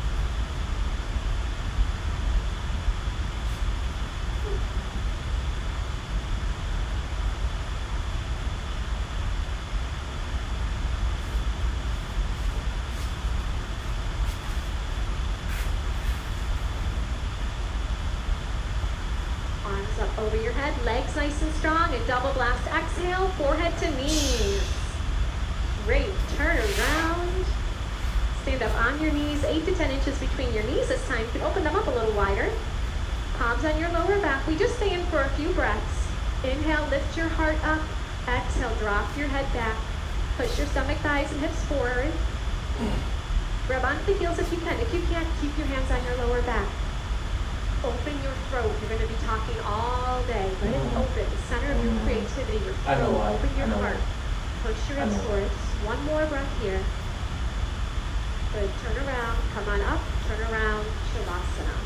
Arms up over your head, legs nice and strong, and double blast. Exhale, forehead to knees. Great, turn around. Stand up on your knees, 8 to 10 inches between your knees this time. You can open them up a little wider. Palms on your lower back. We just stay in for a few breaths. Inhale, lift your heart up. Exhale, drop your head back. Push your stomach, thighs, and hips forward. Grab onto the heels if you can. If you can't, keep your hands on your lower back. Open your throat. You're going to be talking all day. Let it open. The center of your creativity, your throat. Open your heart. Push your hips forward. One more breath here. Good. Turn around. Come on up. Turn around. Shavasana.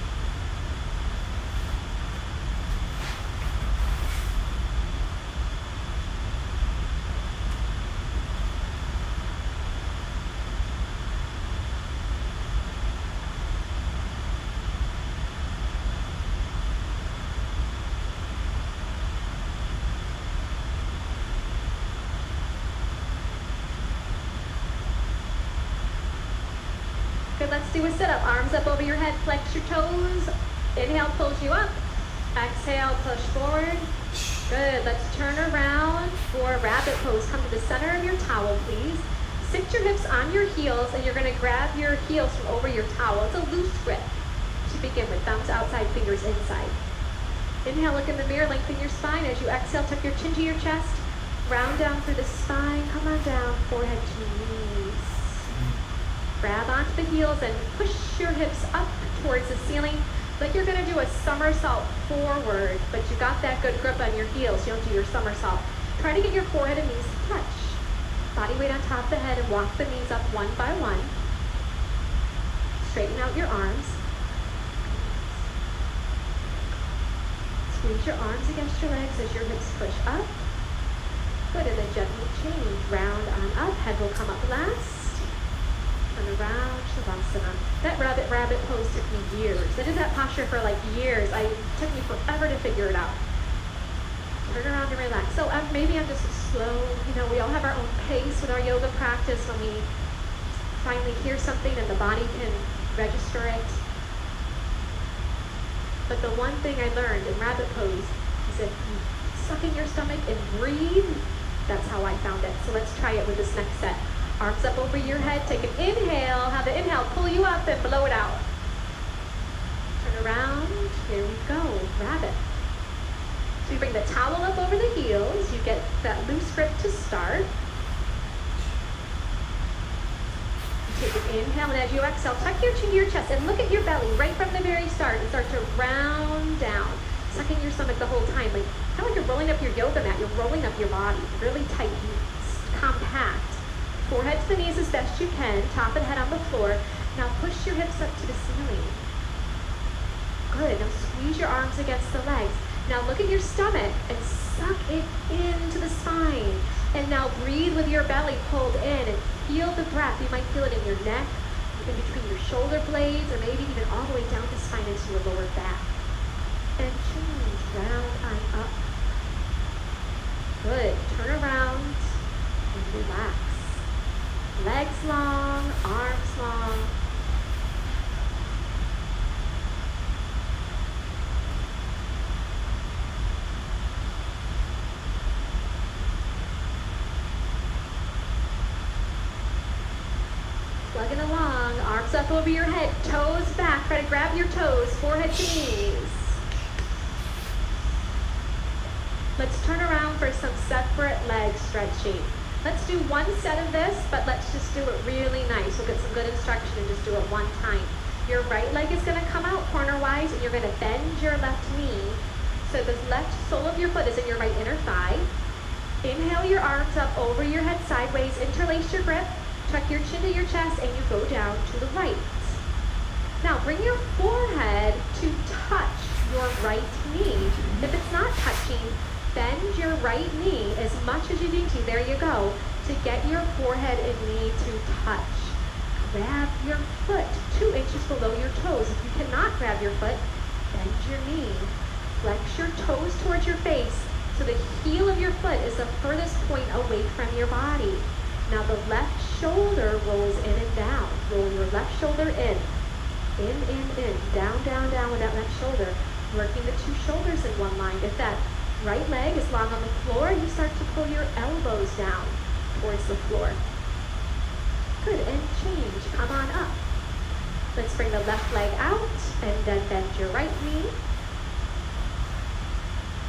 do a sit-up. Arms up over your head, flex your toes. Inhale, pulls you up. Exhale, push forward. Good. Let's turn around for rabbit pose. Come to the center of your towel, please. Sit your hips on your heels, and you're going to grab your heels from over your towel. It's a loose grip to begin with. Thumbs outside, fingers inside. Inhale, look in the mirror, lengthen your spine. As you exhale, tuck your chin to your chest. Round down through the spine. Come on down, forehead to knees. Grab onto the heels and push your hips up towards the ceiling. Like you're going to do a somersault forward, but you got that good grip on your heels. You don't do your somersault. Try to get your forehead and knees to touch. Body weight on top of the head and walk the knees up one by one. Straighten out your arms. Squeeze your arms against your legs as your hips push up. Good, and then gently change. Round on up. Head will come up last. Turn around, Shavasana. That rabbit pose took me years. I did that posture for like years. It took me forever to figure it out. Turn around and relax. So maybe I'm just slow. We all have our own pace with our yoga practice when we finally hear something and the body can register it. But the one thing I learned in rabbit pose is that you suck in your stomach and breathe. That's how I found it. So let's try it with this next set. Arms up over your head. Take an inhale. Have the inhale pull you up and blow it out. Turn around. Here we go. Rabbit. So you bring the towel up over the heels. You get that loose grip to start. You take an inhale, and as you exhale, tuck your chin to your chest and look at your belly right from the very start and start to round down. Suck in your stomach the whole time. Like kind of like you're rolling up your yoga mat. You're rolling up your body. Really tight, compact. Forehead to the knees as best you can. Top and head on the floor. Now push your hips up to the ceiling. Good. Now squeeze your arms against the legs. Now look at your stomach and suck it into the spine. And now breathe with your belly pulled in and feel the breath. You might feel it in your neck, in between your shoulder blades, or maybe even all the way down the spine into your lower back. And change. Round on up. Good. Turn around and relax. Legs long, arms long. Plugging along, arms up over your head, toes back. Try to grab your toes, forehead to knees. Let's turn around for some separate leg stretching. Let's do one set of this, but let's just do it really nice. We'll get some good instruction and just do it one time. Your right leg is going to come out corner-wise, and you're going to bend your left knee. So the left sole of your foot is in your right inner thigh. Inhale your arms up over your head sideways. Interlace your grip. Tuck your chin to your chest, and you go down to the right. Now bring your forehead to touch your right knee. If it's not touching, bend your right knee as much as you need to. There you go. To get your forehead and knee to touch. Grab your foot 2 inches below your toes. If you cannot grab your foot, bend your knee. Flex your toes towards your face so the heel of your foot is the furthest point away from your body. Now the left shoulder rolls in and down. Roll your left shoulder in. In, down, down, down with that left shoulder. Working the two shoulders in one line. If that right leg is long on the floor, you start to pull your elbows down towards the floor. Good, and change. Come on up. Let's bring the left leg out and then bend your right knee.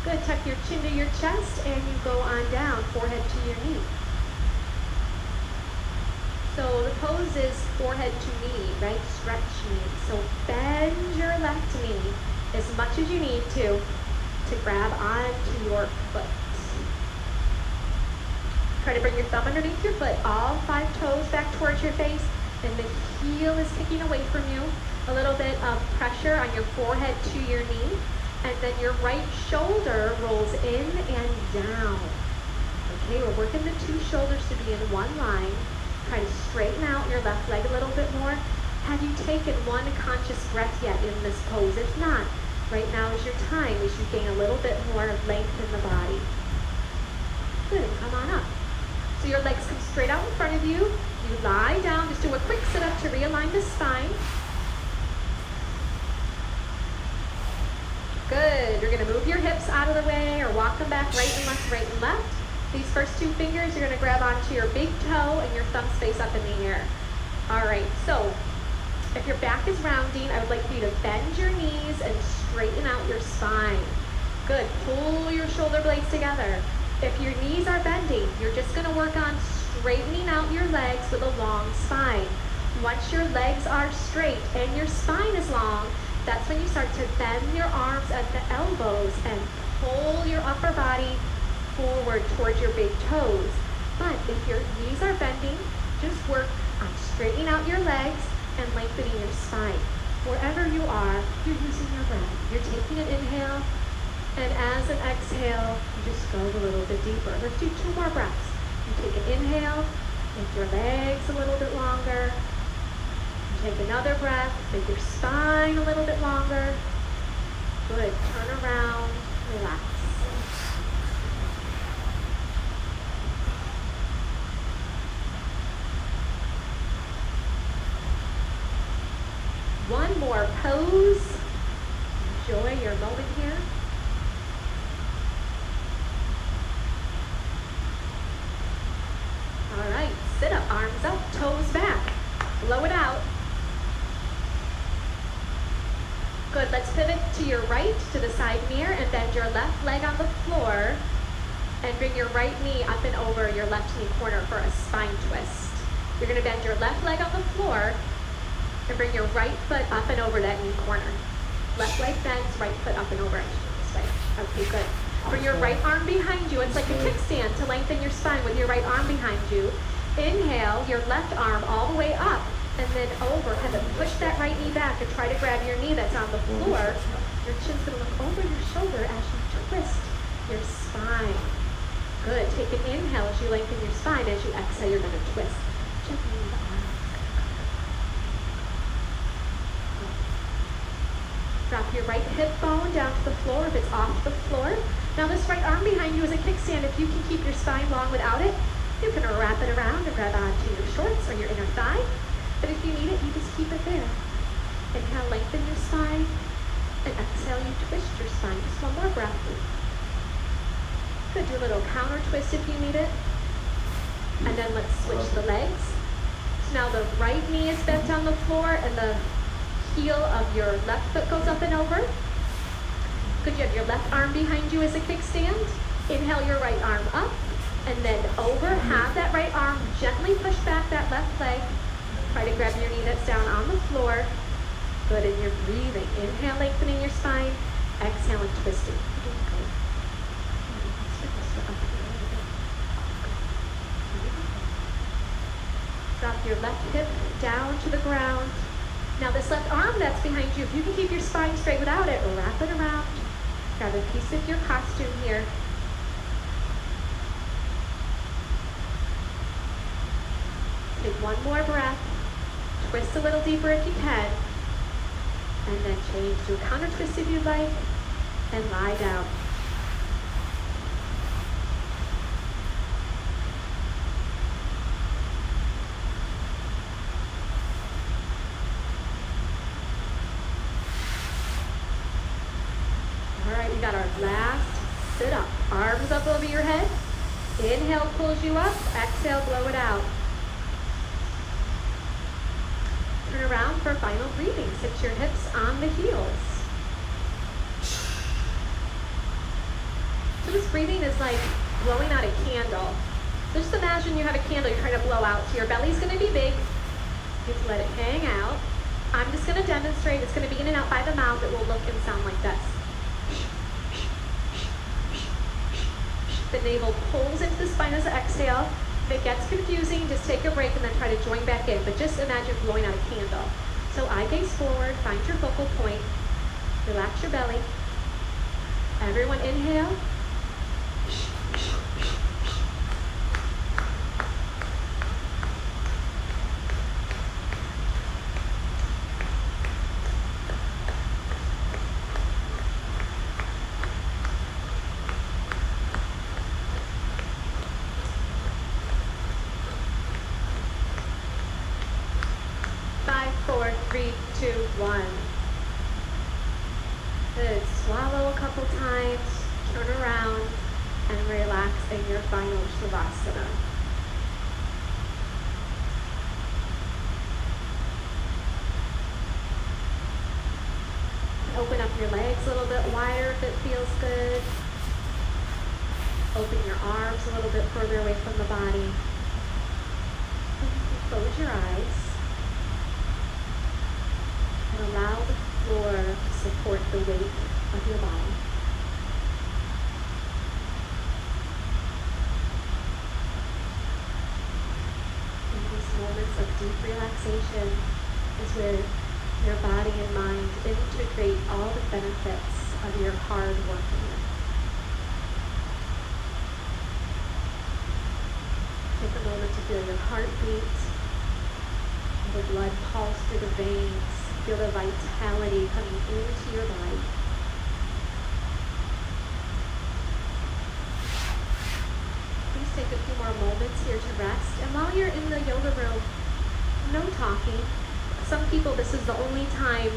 Good, tuck your chin to your chest and you go on down, forehead to your knee. So the pose is forehead to knee, right? Stretch knee. So bend your left knee as much as you need to grab onto your foot. Try to bring your thumb underneath your foot, all 5 toes back towards your face, and the heel is kicking away from you. A little bit of pressure on your forehead to your knee, and then your right shoulder rolls in and down. Okay, we're working the 2 shoulders to be in one line. Try to straighten out your left leg a little bit more. Have you taken one conscious breath yet in this pose? If not, right now is your time as you gain a little bit more length in the body. Good, and come on up. So your legs come straight out in front of you. You lie down, just do a quick sit-up to realign the spine. hips out of the way or walk them back right and left, right and left. These first two fingers, you're gonna grab onto your big toe and your thumb space up in the air. All right, so if your back is rounding, I would like for you to bend your knees and straighten out your spine. Good, pull your shoulder blades together. If your knees are bending, you're just gonna work on straightening out your legs with a long spine. Once your legs are straight and your spine is long, that's when you start to bend your arms at the elbows and pull your upper body forward towards your big toes. But if your knees are bending, just work on straightening out your legs and lengthening your spine. Wherever you are, you're using your breath. You're taking an inhale, and as an exhale, you just go a little bit deeper. Let's do 2 more breaths. You take an inhale, make your legs a little bit longer. You take another breath, make your spine a little bit longer. Good, turn around, relax. One more pose. Enjoy your moment here. All right, sit up, arms up, toes back. Blow it out. Good, let's pivot to your right, to the side mirror, and bend your left leg on the floor. And bring your right knee up and over your left knee corner for a spine twist. You're gonna bend your left leg on the floor, and bring your right foot up and over that knee corner. Left leg bends, right foot up and over it. This way. Okay, good. Bring your right arm behind you. It's like a kickstand to lengthen your spine with your right arm behind you. Inhale, your left arm all the way up and then over. Have it push that right knee back and try to grab your knee that's on the floor. Your chin's gonna look over your shoulder as you twist your spine. Good. Take an inhale as you lengthen your spine. As you exhale, you're gonna twist. Gently the arm. Drop your right hip bone down to the floor if it's off the floor. Now this right arm behind you is a kickstand. If you can keep your spine long without it, you can wrap it around and grab onto your shorts or your inner thigh. But if you need it, you just keep it there. Inhale, lengthen your spine, and exhale, you twist your spine. Just one more breath. Good, do a little counter twist if you need it. And then let's switch the legs. So now the right knee is bent on the floor and the heel of your left foot goes up and over. Good, you have your left arm behind you as a kickstand. Inhale your right arm up and then over. Have that right arm gently push back that left leg. Try to grab your knee that's down on the floor. Good, and you're breathing. Inhale, lengthening your spine. Exhale and twisting. Drop your left hip down to the ground. Now this left arm that's behind you, if you can keep your spine straight without it, wrap it around. Grab a piece of your costume here. Take one more breath. Twist a little deeper if you can. And then change to a counter twist if you like. And lie down. We got our last sit up. Arms up over your head. Inhale pulls you up. Exhale, blow it out. Turn around for final breathing. Sit your hips on the heels. So this breathing is like blowing out a candle. Just imagine you have a candle you're trying to blow out. So your belly's going to be big. You just let it hang out. I'm just going to demonstrate. It's going to be in and out by the mouth. It will look and sound like this. The navel pulls into the spine as an exhale. If it gets confusing, just take a break and then try to join back in. But just imagine blowing out a candle. So eye gaze forward, find your focal point, relax your belly. Everyone inhale. Three, two, one. Good. Swallow a couple times. turn around and relax in your final Shavasana. Open up your legs a little bit wider if it feels good. Open your arms a little bit further away from the body. Close your eyes. And allow the floor to support the weight of your body. In these moments of deep relaxation is where your body and mind integrate all the benefits of your hard working. Take a moment to feel your heartbeat, the blood pulse through the veins, feel the vitality coming into your body. Please take a few more moments here to rest. And while you're in the yoga room, no talking. Some people, this is the only time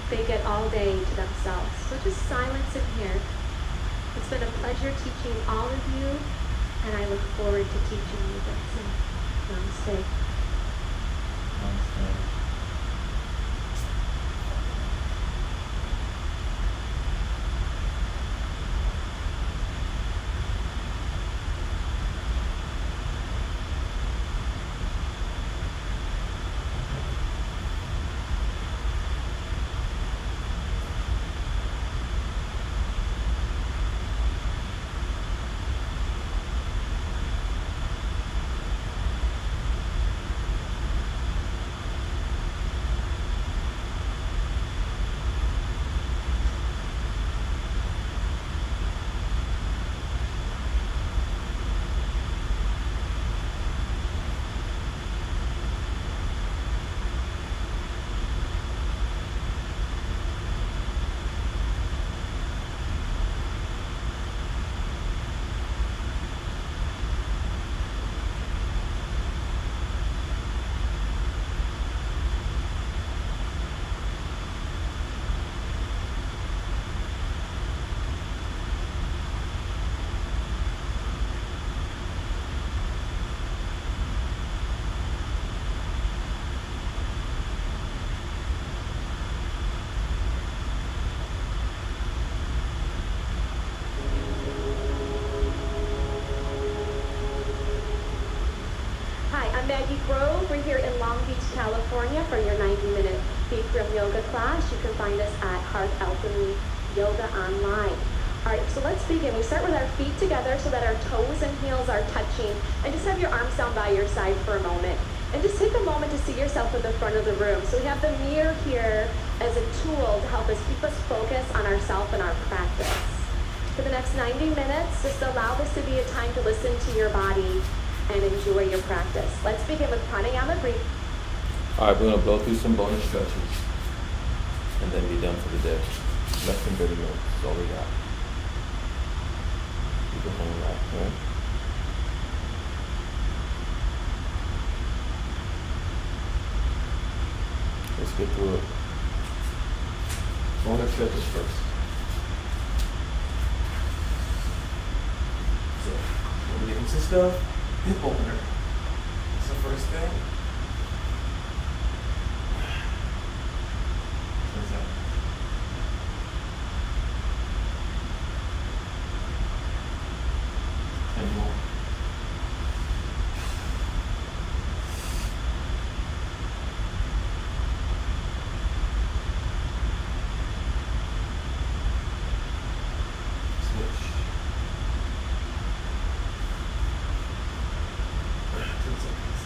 they get all day to themselves. So just silence in here. It's been a pleasure teaching all of you, and I look forward to teaching you this. Namaste. Namaste. I'm Maggie Grove. We're here in Long Beach, California for your 90-minute Bikram yoga class. You can find us at Heart Alchemy Yoga Online. All right, so let's begin. We start with our feet together so that our toes and heels are touching. And just have your arms down by your side for a moment. And just take a moment to see yourself in the front of the room. So we have the mirror here as a tool to help us keep us focused on ourselves and our practice. For the next 90 minutes, just allow this to be a time to listen to your body and enjoy your practice. Let's begin with pranayama. Breathe. All right, we're going to blow through some bonus stretches and then be done for the day. Less than 30 minutes. That's all we got. Keep it home right, right? Let's get through it. Bonus stretches first. So, what do we consist of? Hip opener. That's the first thing. What's that? 10 more. Switch. 10 seconds.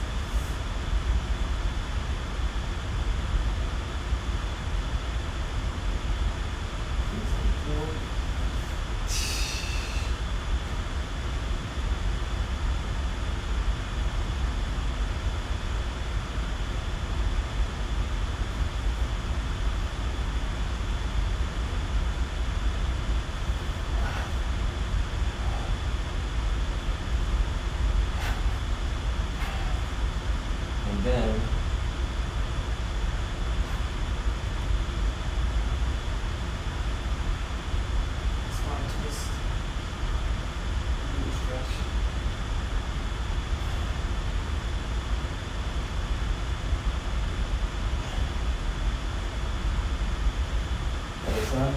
side.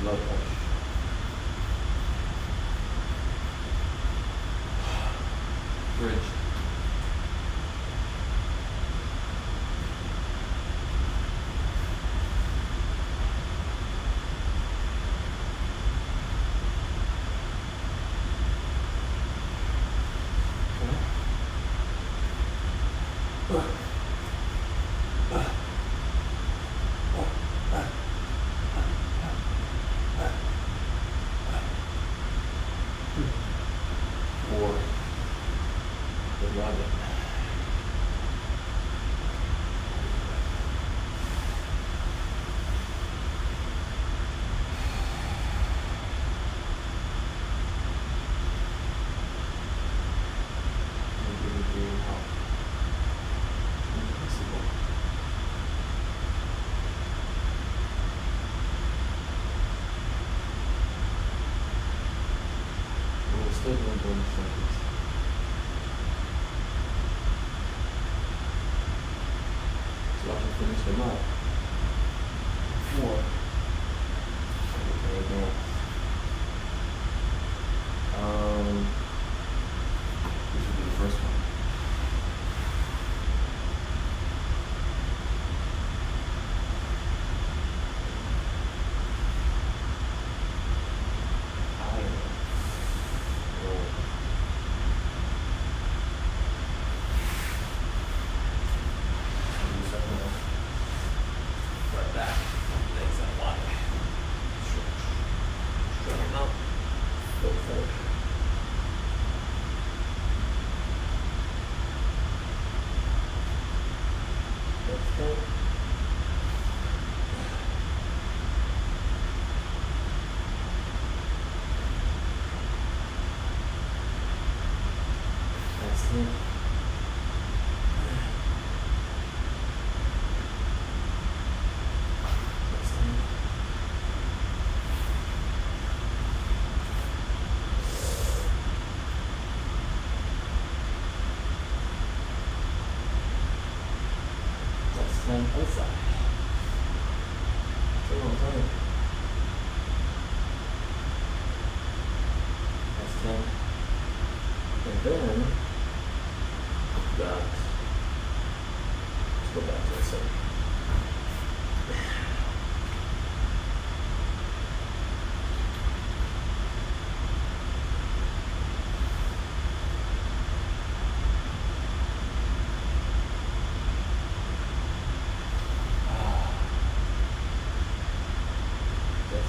Blood rush. Bridge. Or the rabbit. Still doing bonus circuits. So I can finish them up. 4. Okay, now. This will be the first one. Outside. It's a long time. That's 10. And then we've got, let's go back to the 7.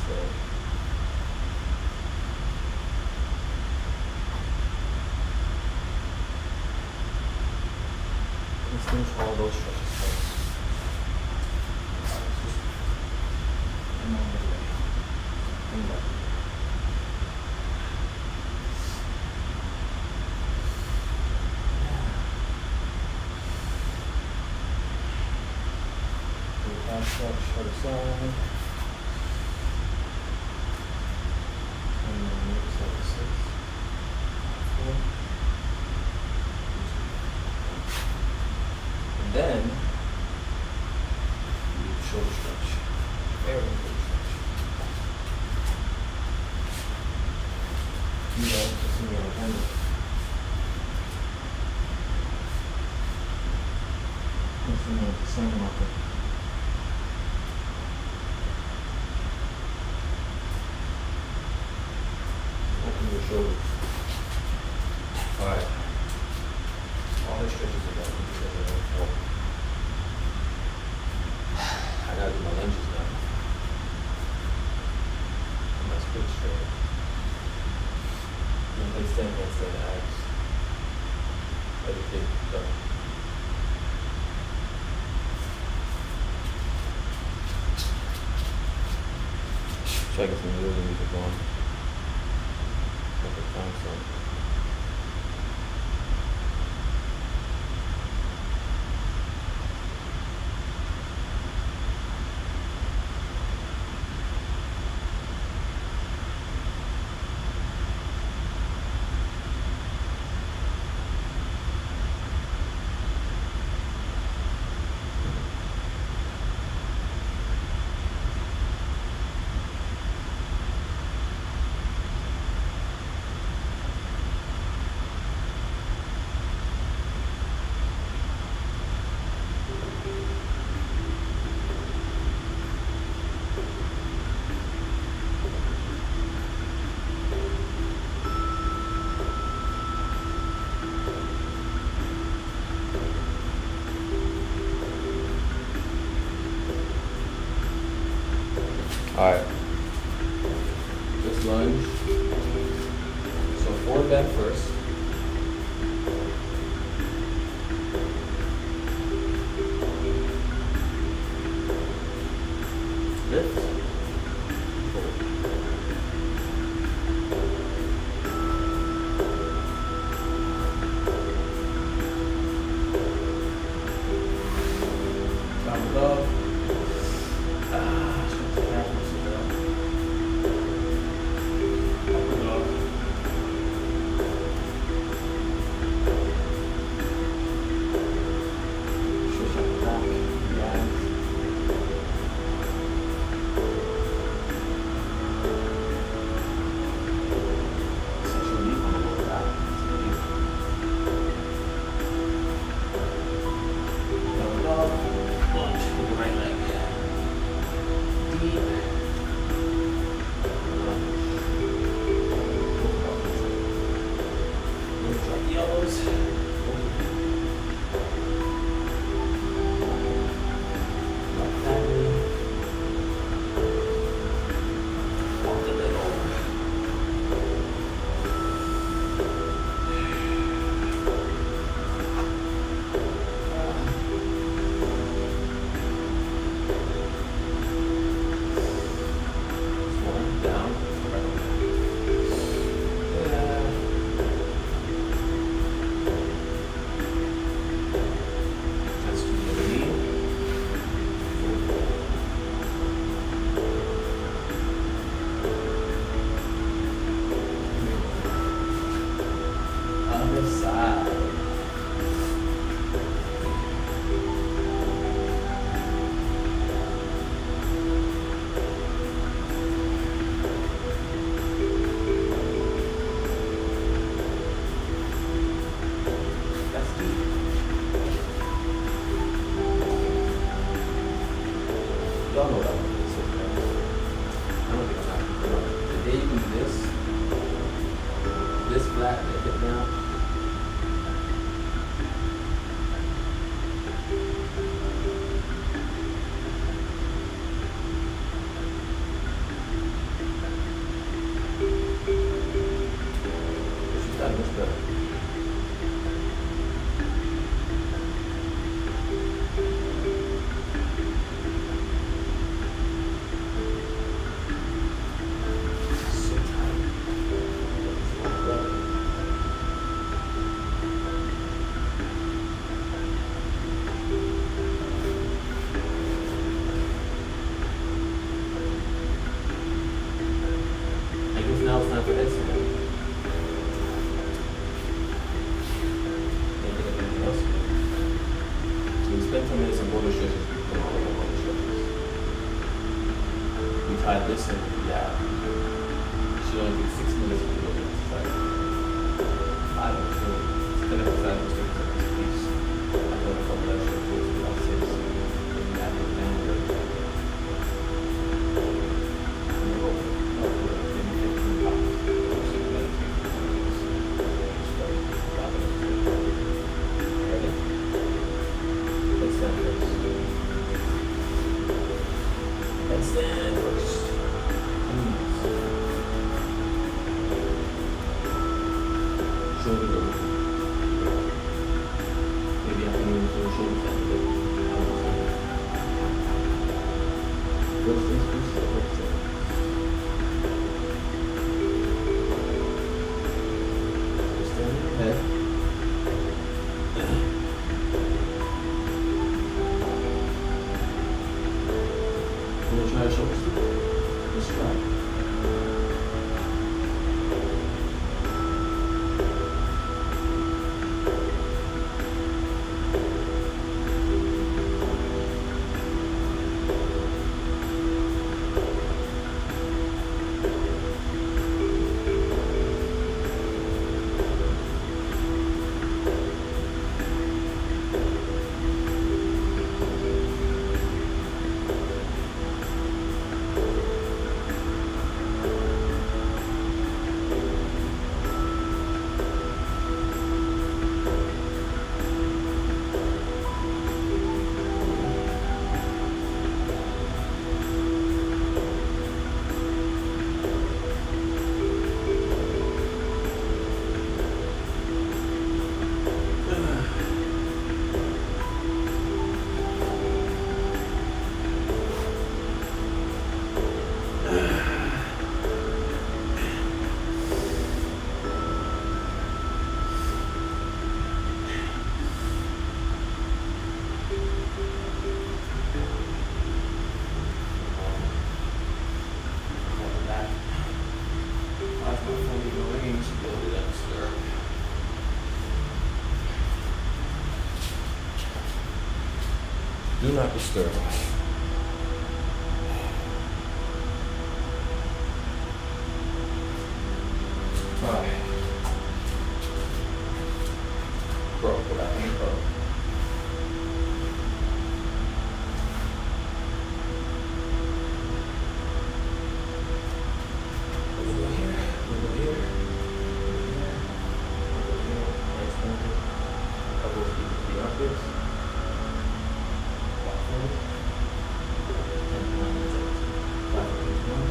stay. Let's finish all those stretches first. And then the way. And that. Do the calf stretch, other side. And then the other side is 6. 4. And then, you do shoulder stretch. Very good stretch. You know, just in your hand. Just in the same muscle. Open your shoulders. Alright. All the stretches are done. I gotta do my lunges now. And that's pretty straight. And extend abs. Everything done. Checking some music music on. Perfect time zone. Alright. Just lunge. So forward bend first. Lift. Forward. Down dog. Y'all know what I want to say, right? I don't think I'm not. The day you do this flat, and hip down. I listen, yeah. She only takes 6 minutes to look at the site. I don't feel it. Instead of that, it's going to take at least I got a couple extra tools about 6. And that was down there. And you open it up with maybe 15 pounds. So you gotta take 15 minutes. Start dropping it to it. Ready? Let's stand first. Let's stand first. Shoulder over. Maybe I can move the shoulders down a bit. What's this? What's that? Just stand on your head. You want to try your shoulders? Let's try. Do not disturb. Alright. Bro, go back in the bro. We'll go here. We'll go here. We'll go here. Nice pointed. Elbows deep into the armpits. Walk forward. And down the chest. Back against one.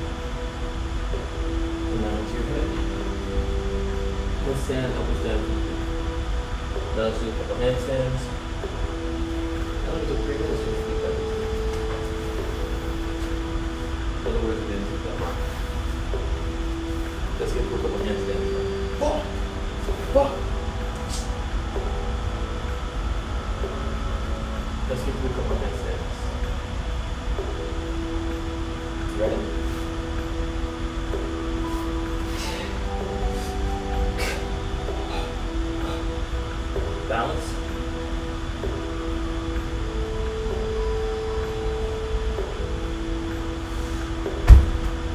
And down into your head. Let's stand, elbows down. Now let's do a couple handstands. Now let's do 3 minutes with feet up. For the words in feet up. Let's get through a couple handstands. Fuck! Fuck! Let's get through a couple handstands. Ready? Balance.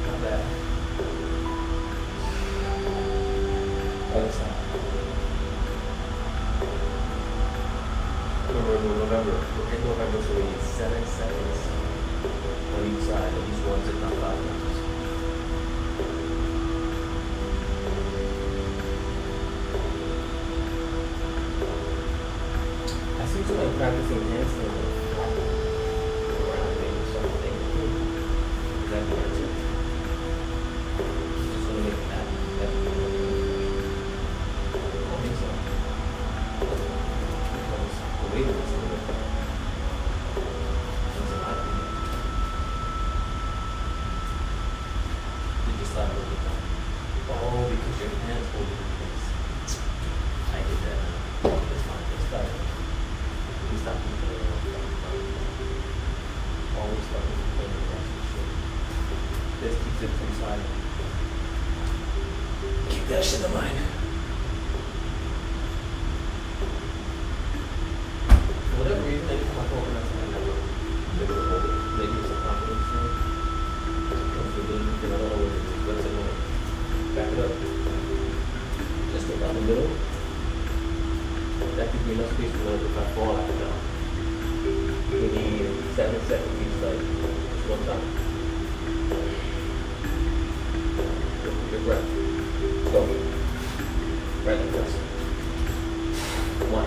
Not bad. Other side. Remember, we're in November, so we need 7 seconds on each side, at least once, if not 5 times. I see somebody practicing handstand around me or something. Is that the answer? Just want to make that. I don't think so. Because the weight of it's a little bit. That's in my opinion. You just slap it over the top. Oh, because your hands hold it in place. I get that now. That's fine. That's fine. We stop moving it around. Always start with the pain across the shoulder. This keeps it from sliding. Keep that shit in mind. For whatever reason, anytime I go over that, I never able to hold it. Maybe it's a confidence thing. me no space for if I fall, I fell. We need 7 seconds each leg. Just one time. Good breath. Go. Right like this. 1,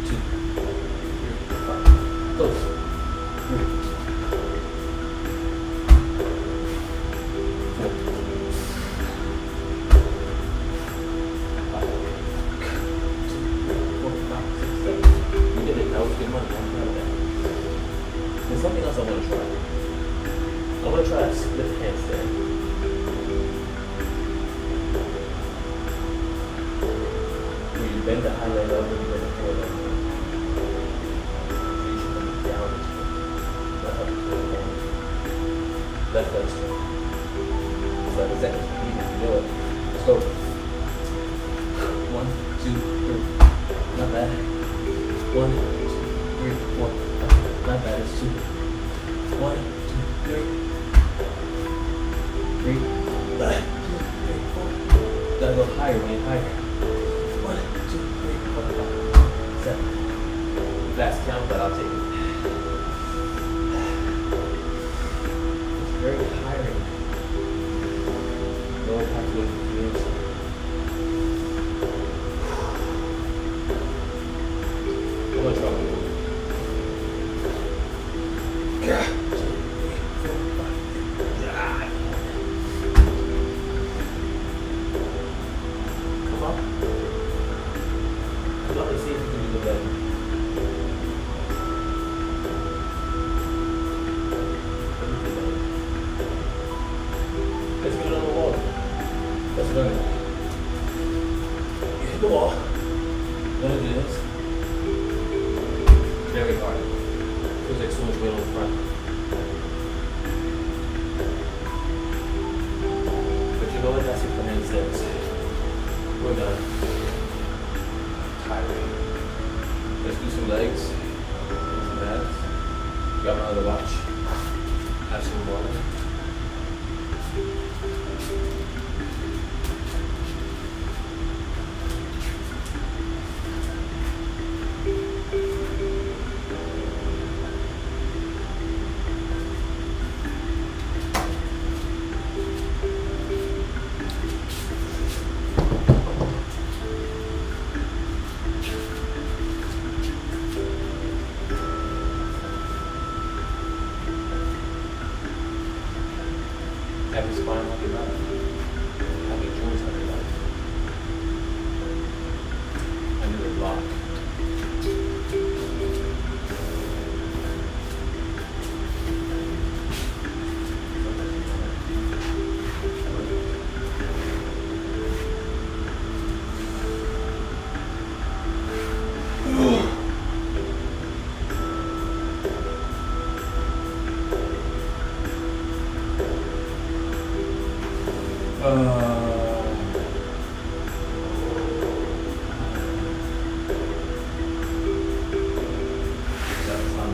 2, 3, 5. Close. 3, 4, 5. 2, 4, 5, 6, 7. You did it. That was good money. I'm proud of that. There's something else I want to try. I want to try a split handstand. Where you bend the high leg up and you bend the forward leg up. So you should come down and straight. Not up and down. Left leg straight. 7 seconds. You can do it. Let's go. 1, 2, 3. Not bad. 1, 2, 3, 4. Not bad. It's 2. 1, 2, 3. 3, 2, 3, 4. Gotta go higher, man, higher. 1, 2, 3, 4, 5, 7. Last count, but I'll take it. It's very tiring. Lower back with the knees. I'm gonna try one more. Come on. I'd love to see if you can do the better. Let's get it on the wall. Let's learn it. You hit the wall. Learn to do this. Very hard. Feels like so much weight on the front. But you know what? That's it for handstands. We're done. Tiring. Let's do some legs. Some abs. Grab my other watch. Have some water. Have your spine like your life. Have your joints like your life. Under the block. That's fun.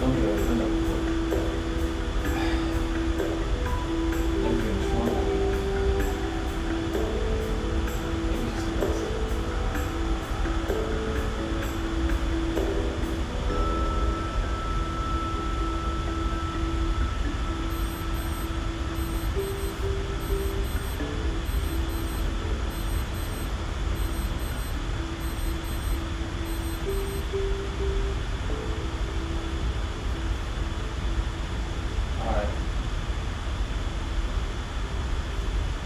don't think I've done that before. Never been strong. Maybe just the best. Alright.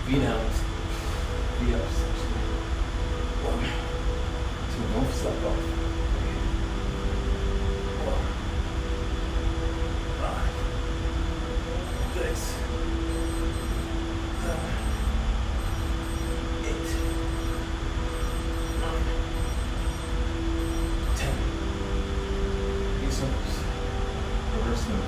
V downs. V ups actually. 1, 2, don't slack off. 4, 5, 6, 7, 8, 9, 10. These circles. Reverse them.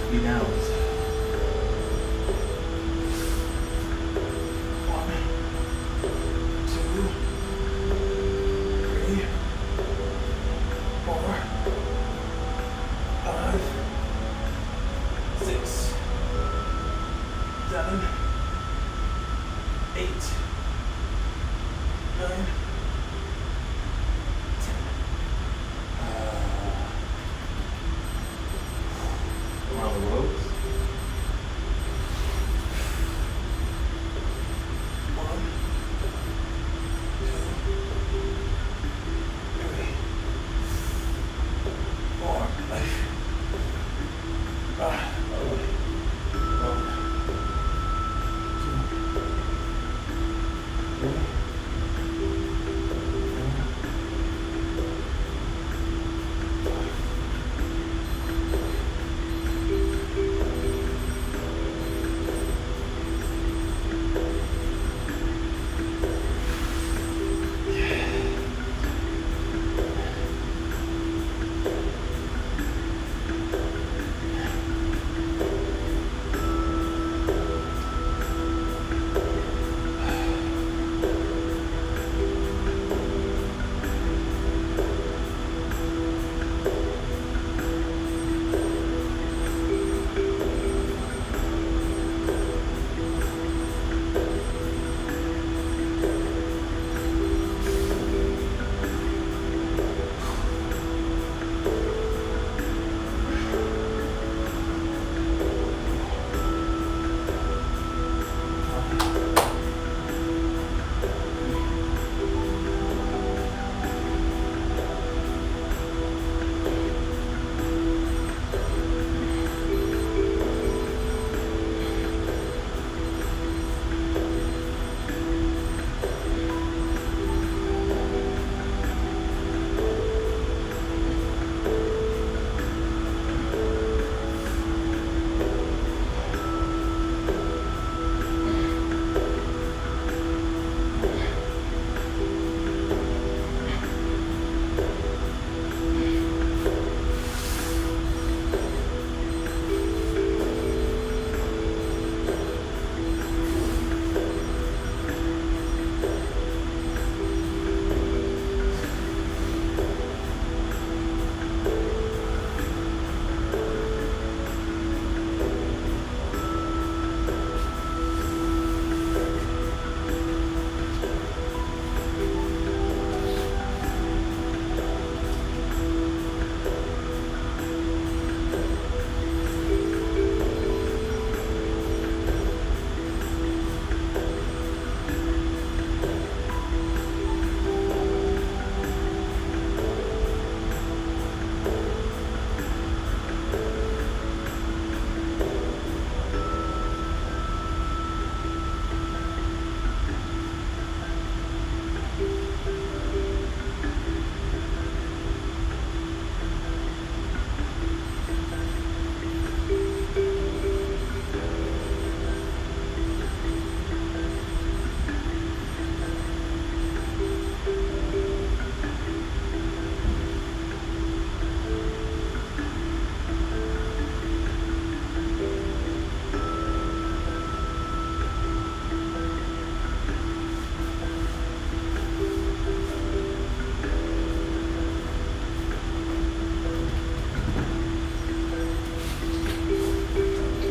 3 downs. 1, 2, 3, 4, 5, 6, 7, 8, 9, 10. Around the ropes.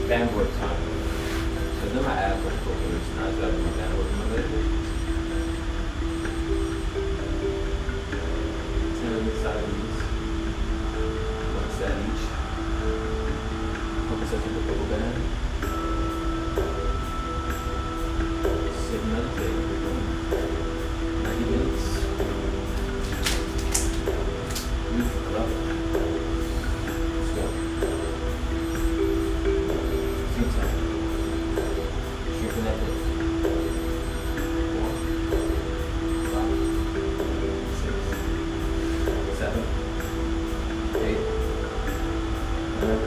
bandwork time. So then my app was broken this night, so I do my bandwork on my leg. 10 on each side of these. 1 set each. Focus on the double band. Sit and meditate. 90 minutes. Beautiful love. Let's go. Same time. Strengthen that hip. 4, 5, 6, 7, 8, 9.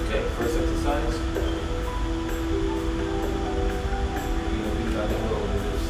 Okay, first exercise. You know, think about the roll with this.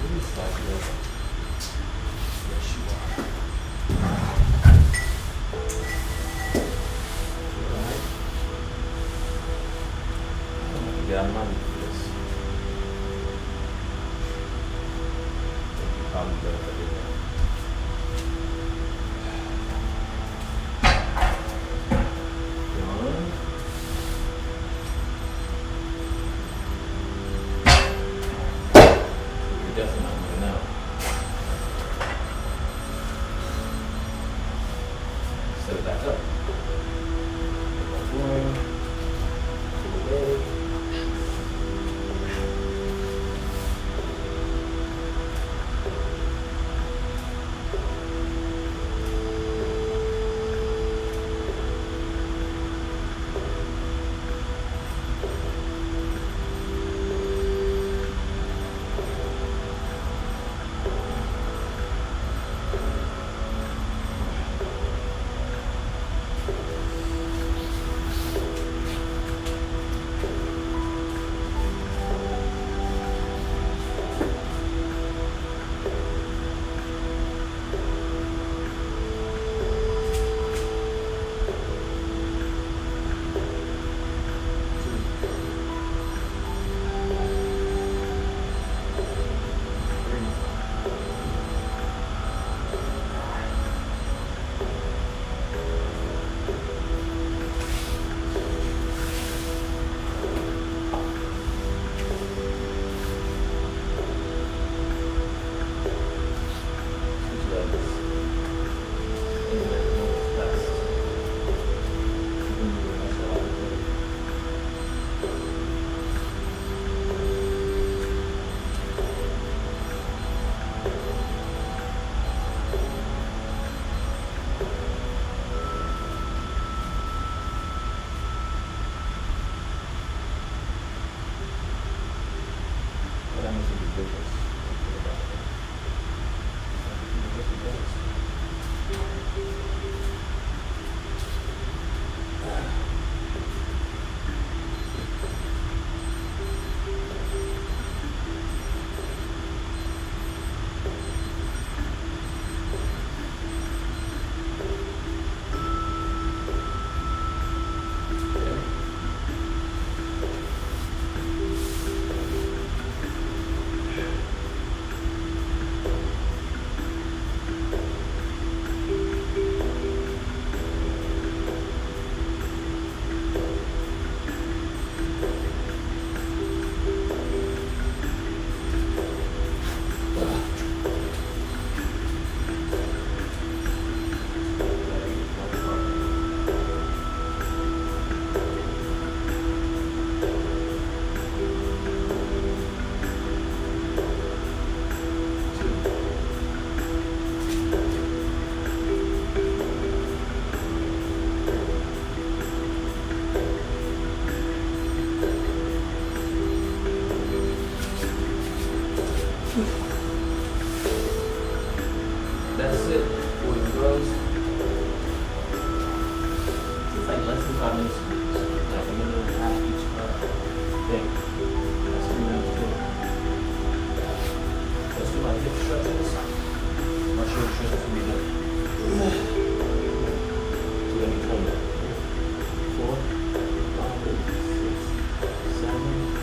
Really slide it over. Yes, you are. Alright. I'm gonna get out of my league for this. Think you probably better if I did that. One. You're definitely not moving out. Set it back up. One. Pull away. minus like a minute and a half each thing. That's 3 minutes too. Let's do my hip stretches. My shoulder stretches will be done. So let me tell you. 4, 5, 6, 7,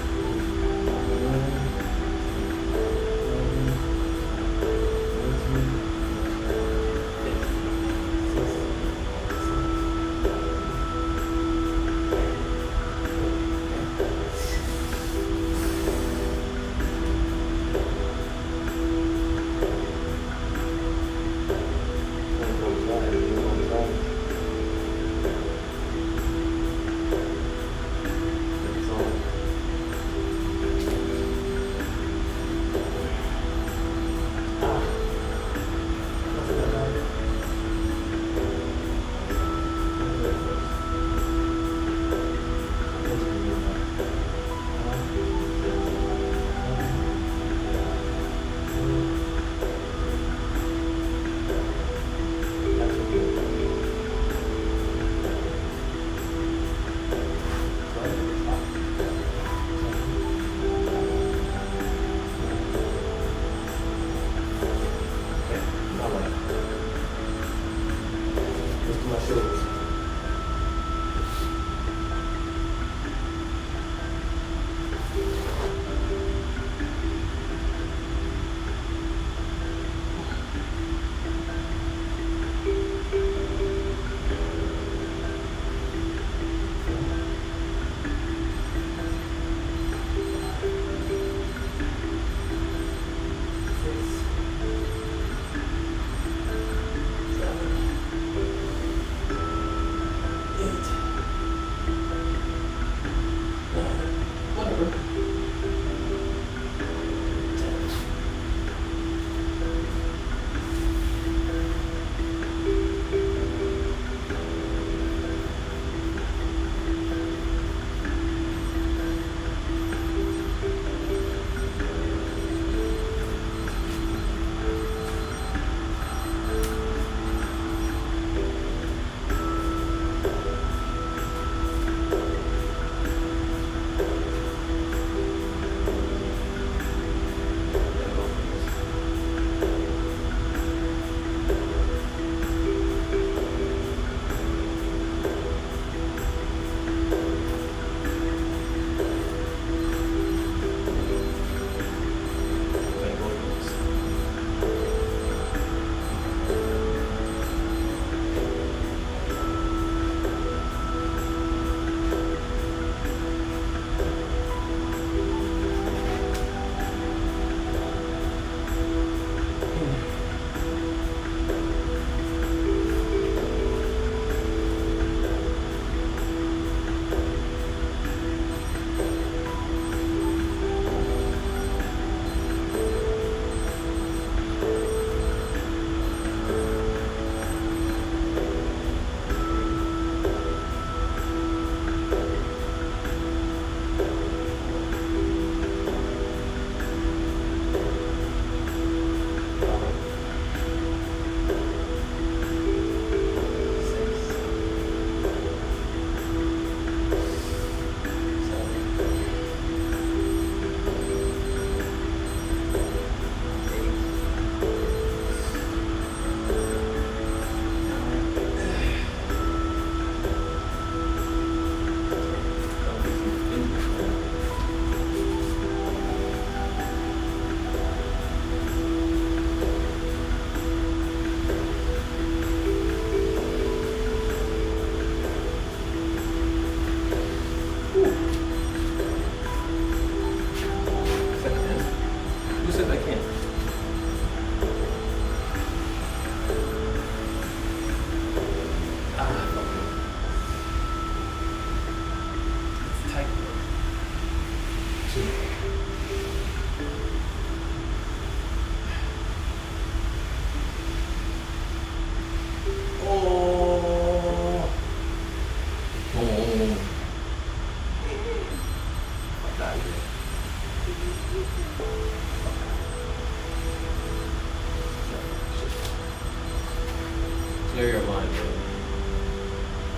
Clear your mind, bro.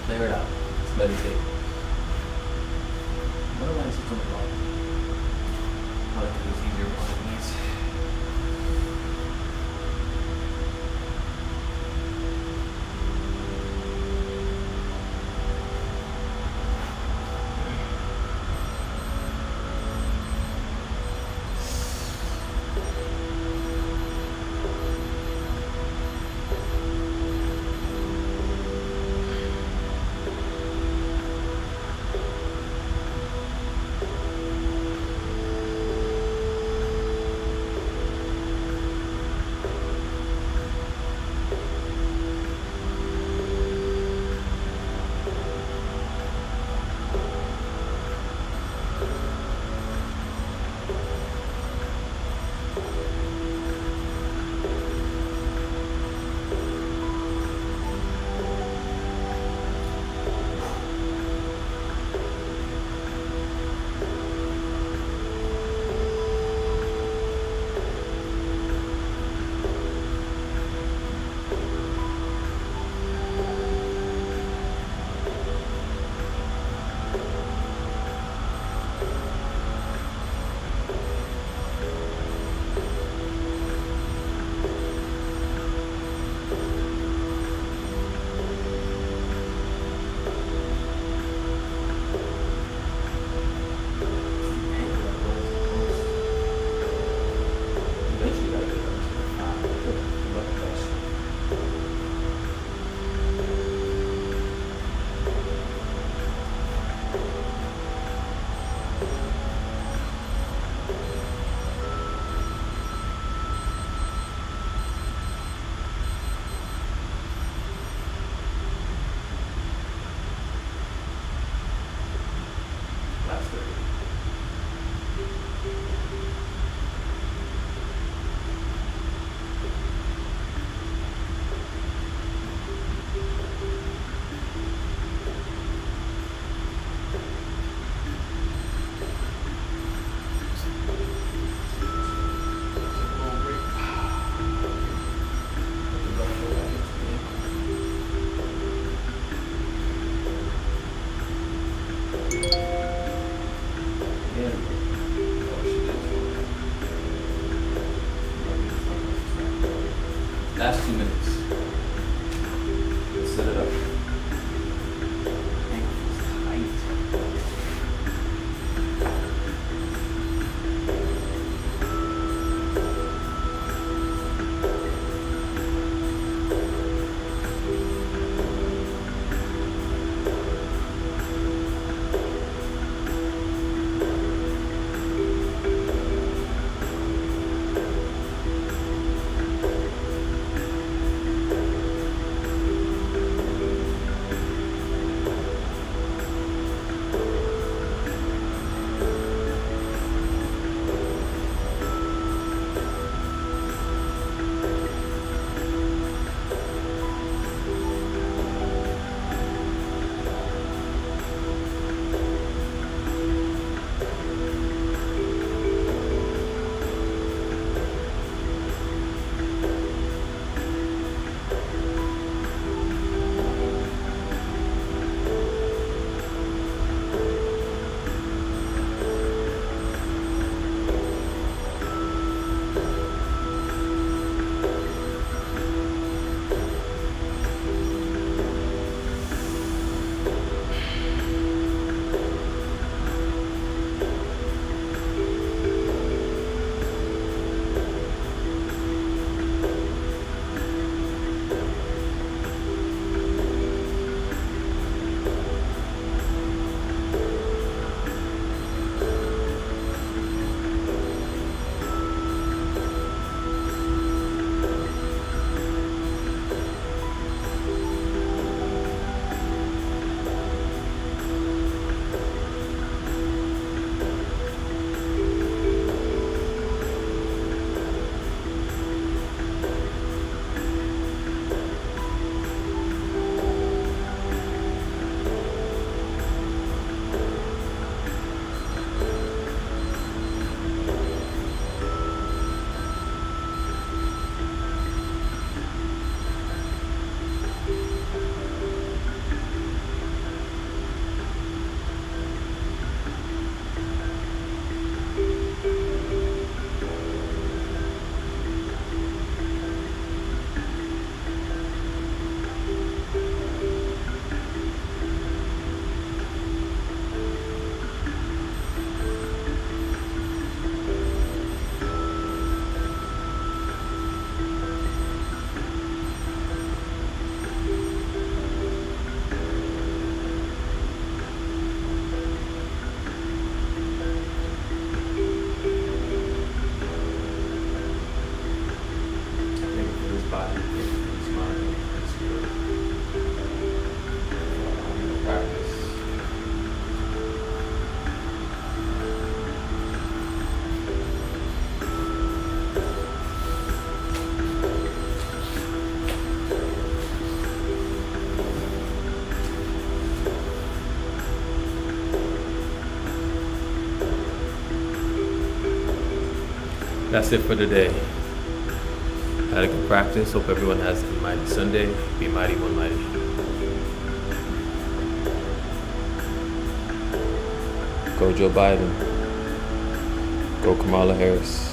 Clear it out. meditate. What do I see from the bottom? I think it's easier on the knees. That's it for today. Had a good practice. Hope everyone has a mighty Sunday. Be mighty, one mighty. Go Joe Biden. Go Kamala Harris.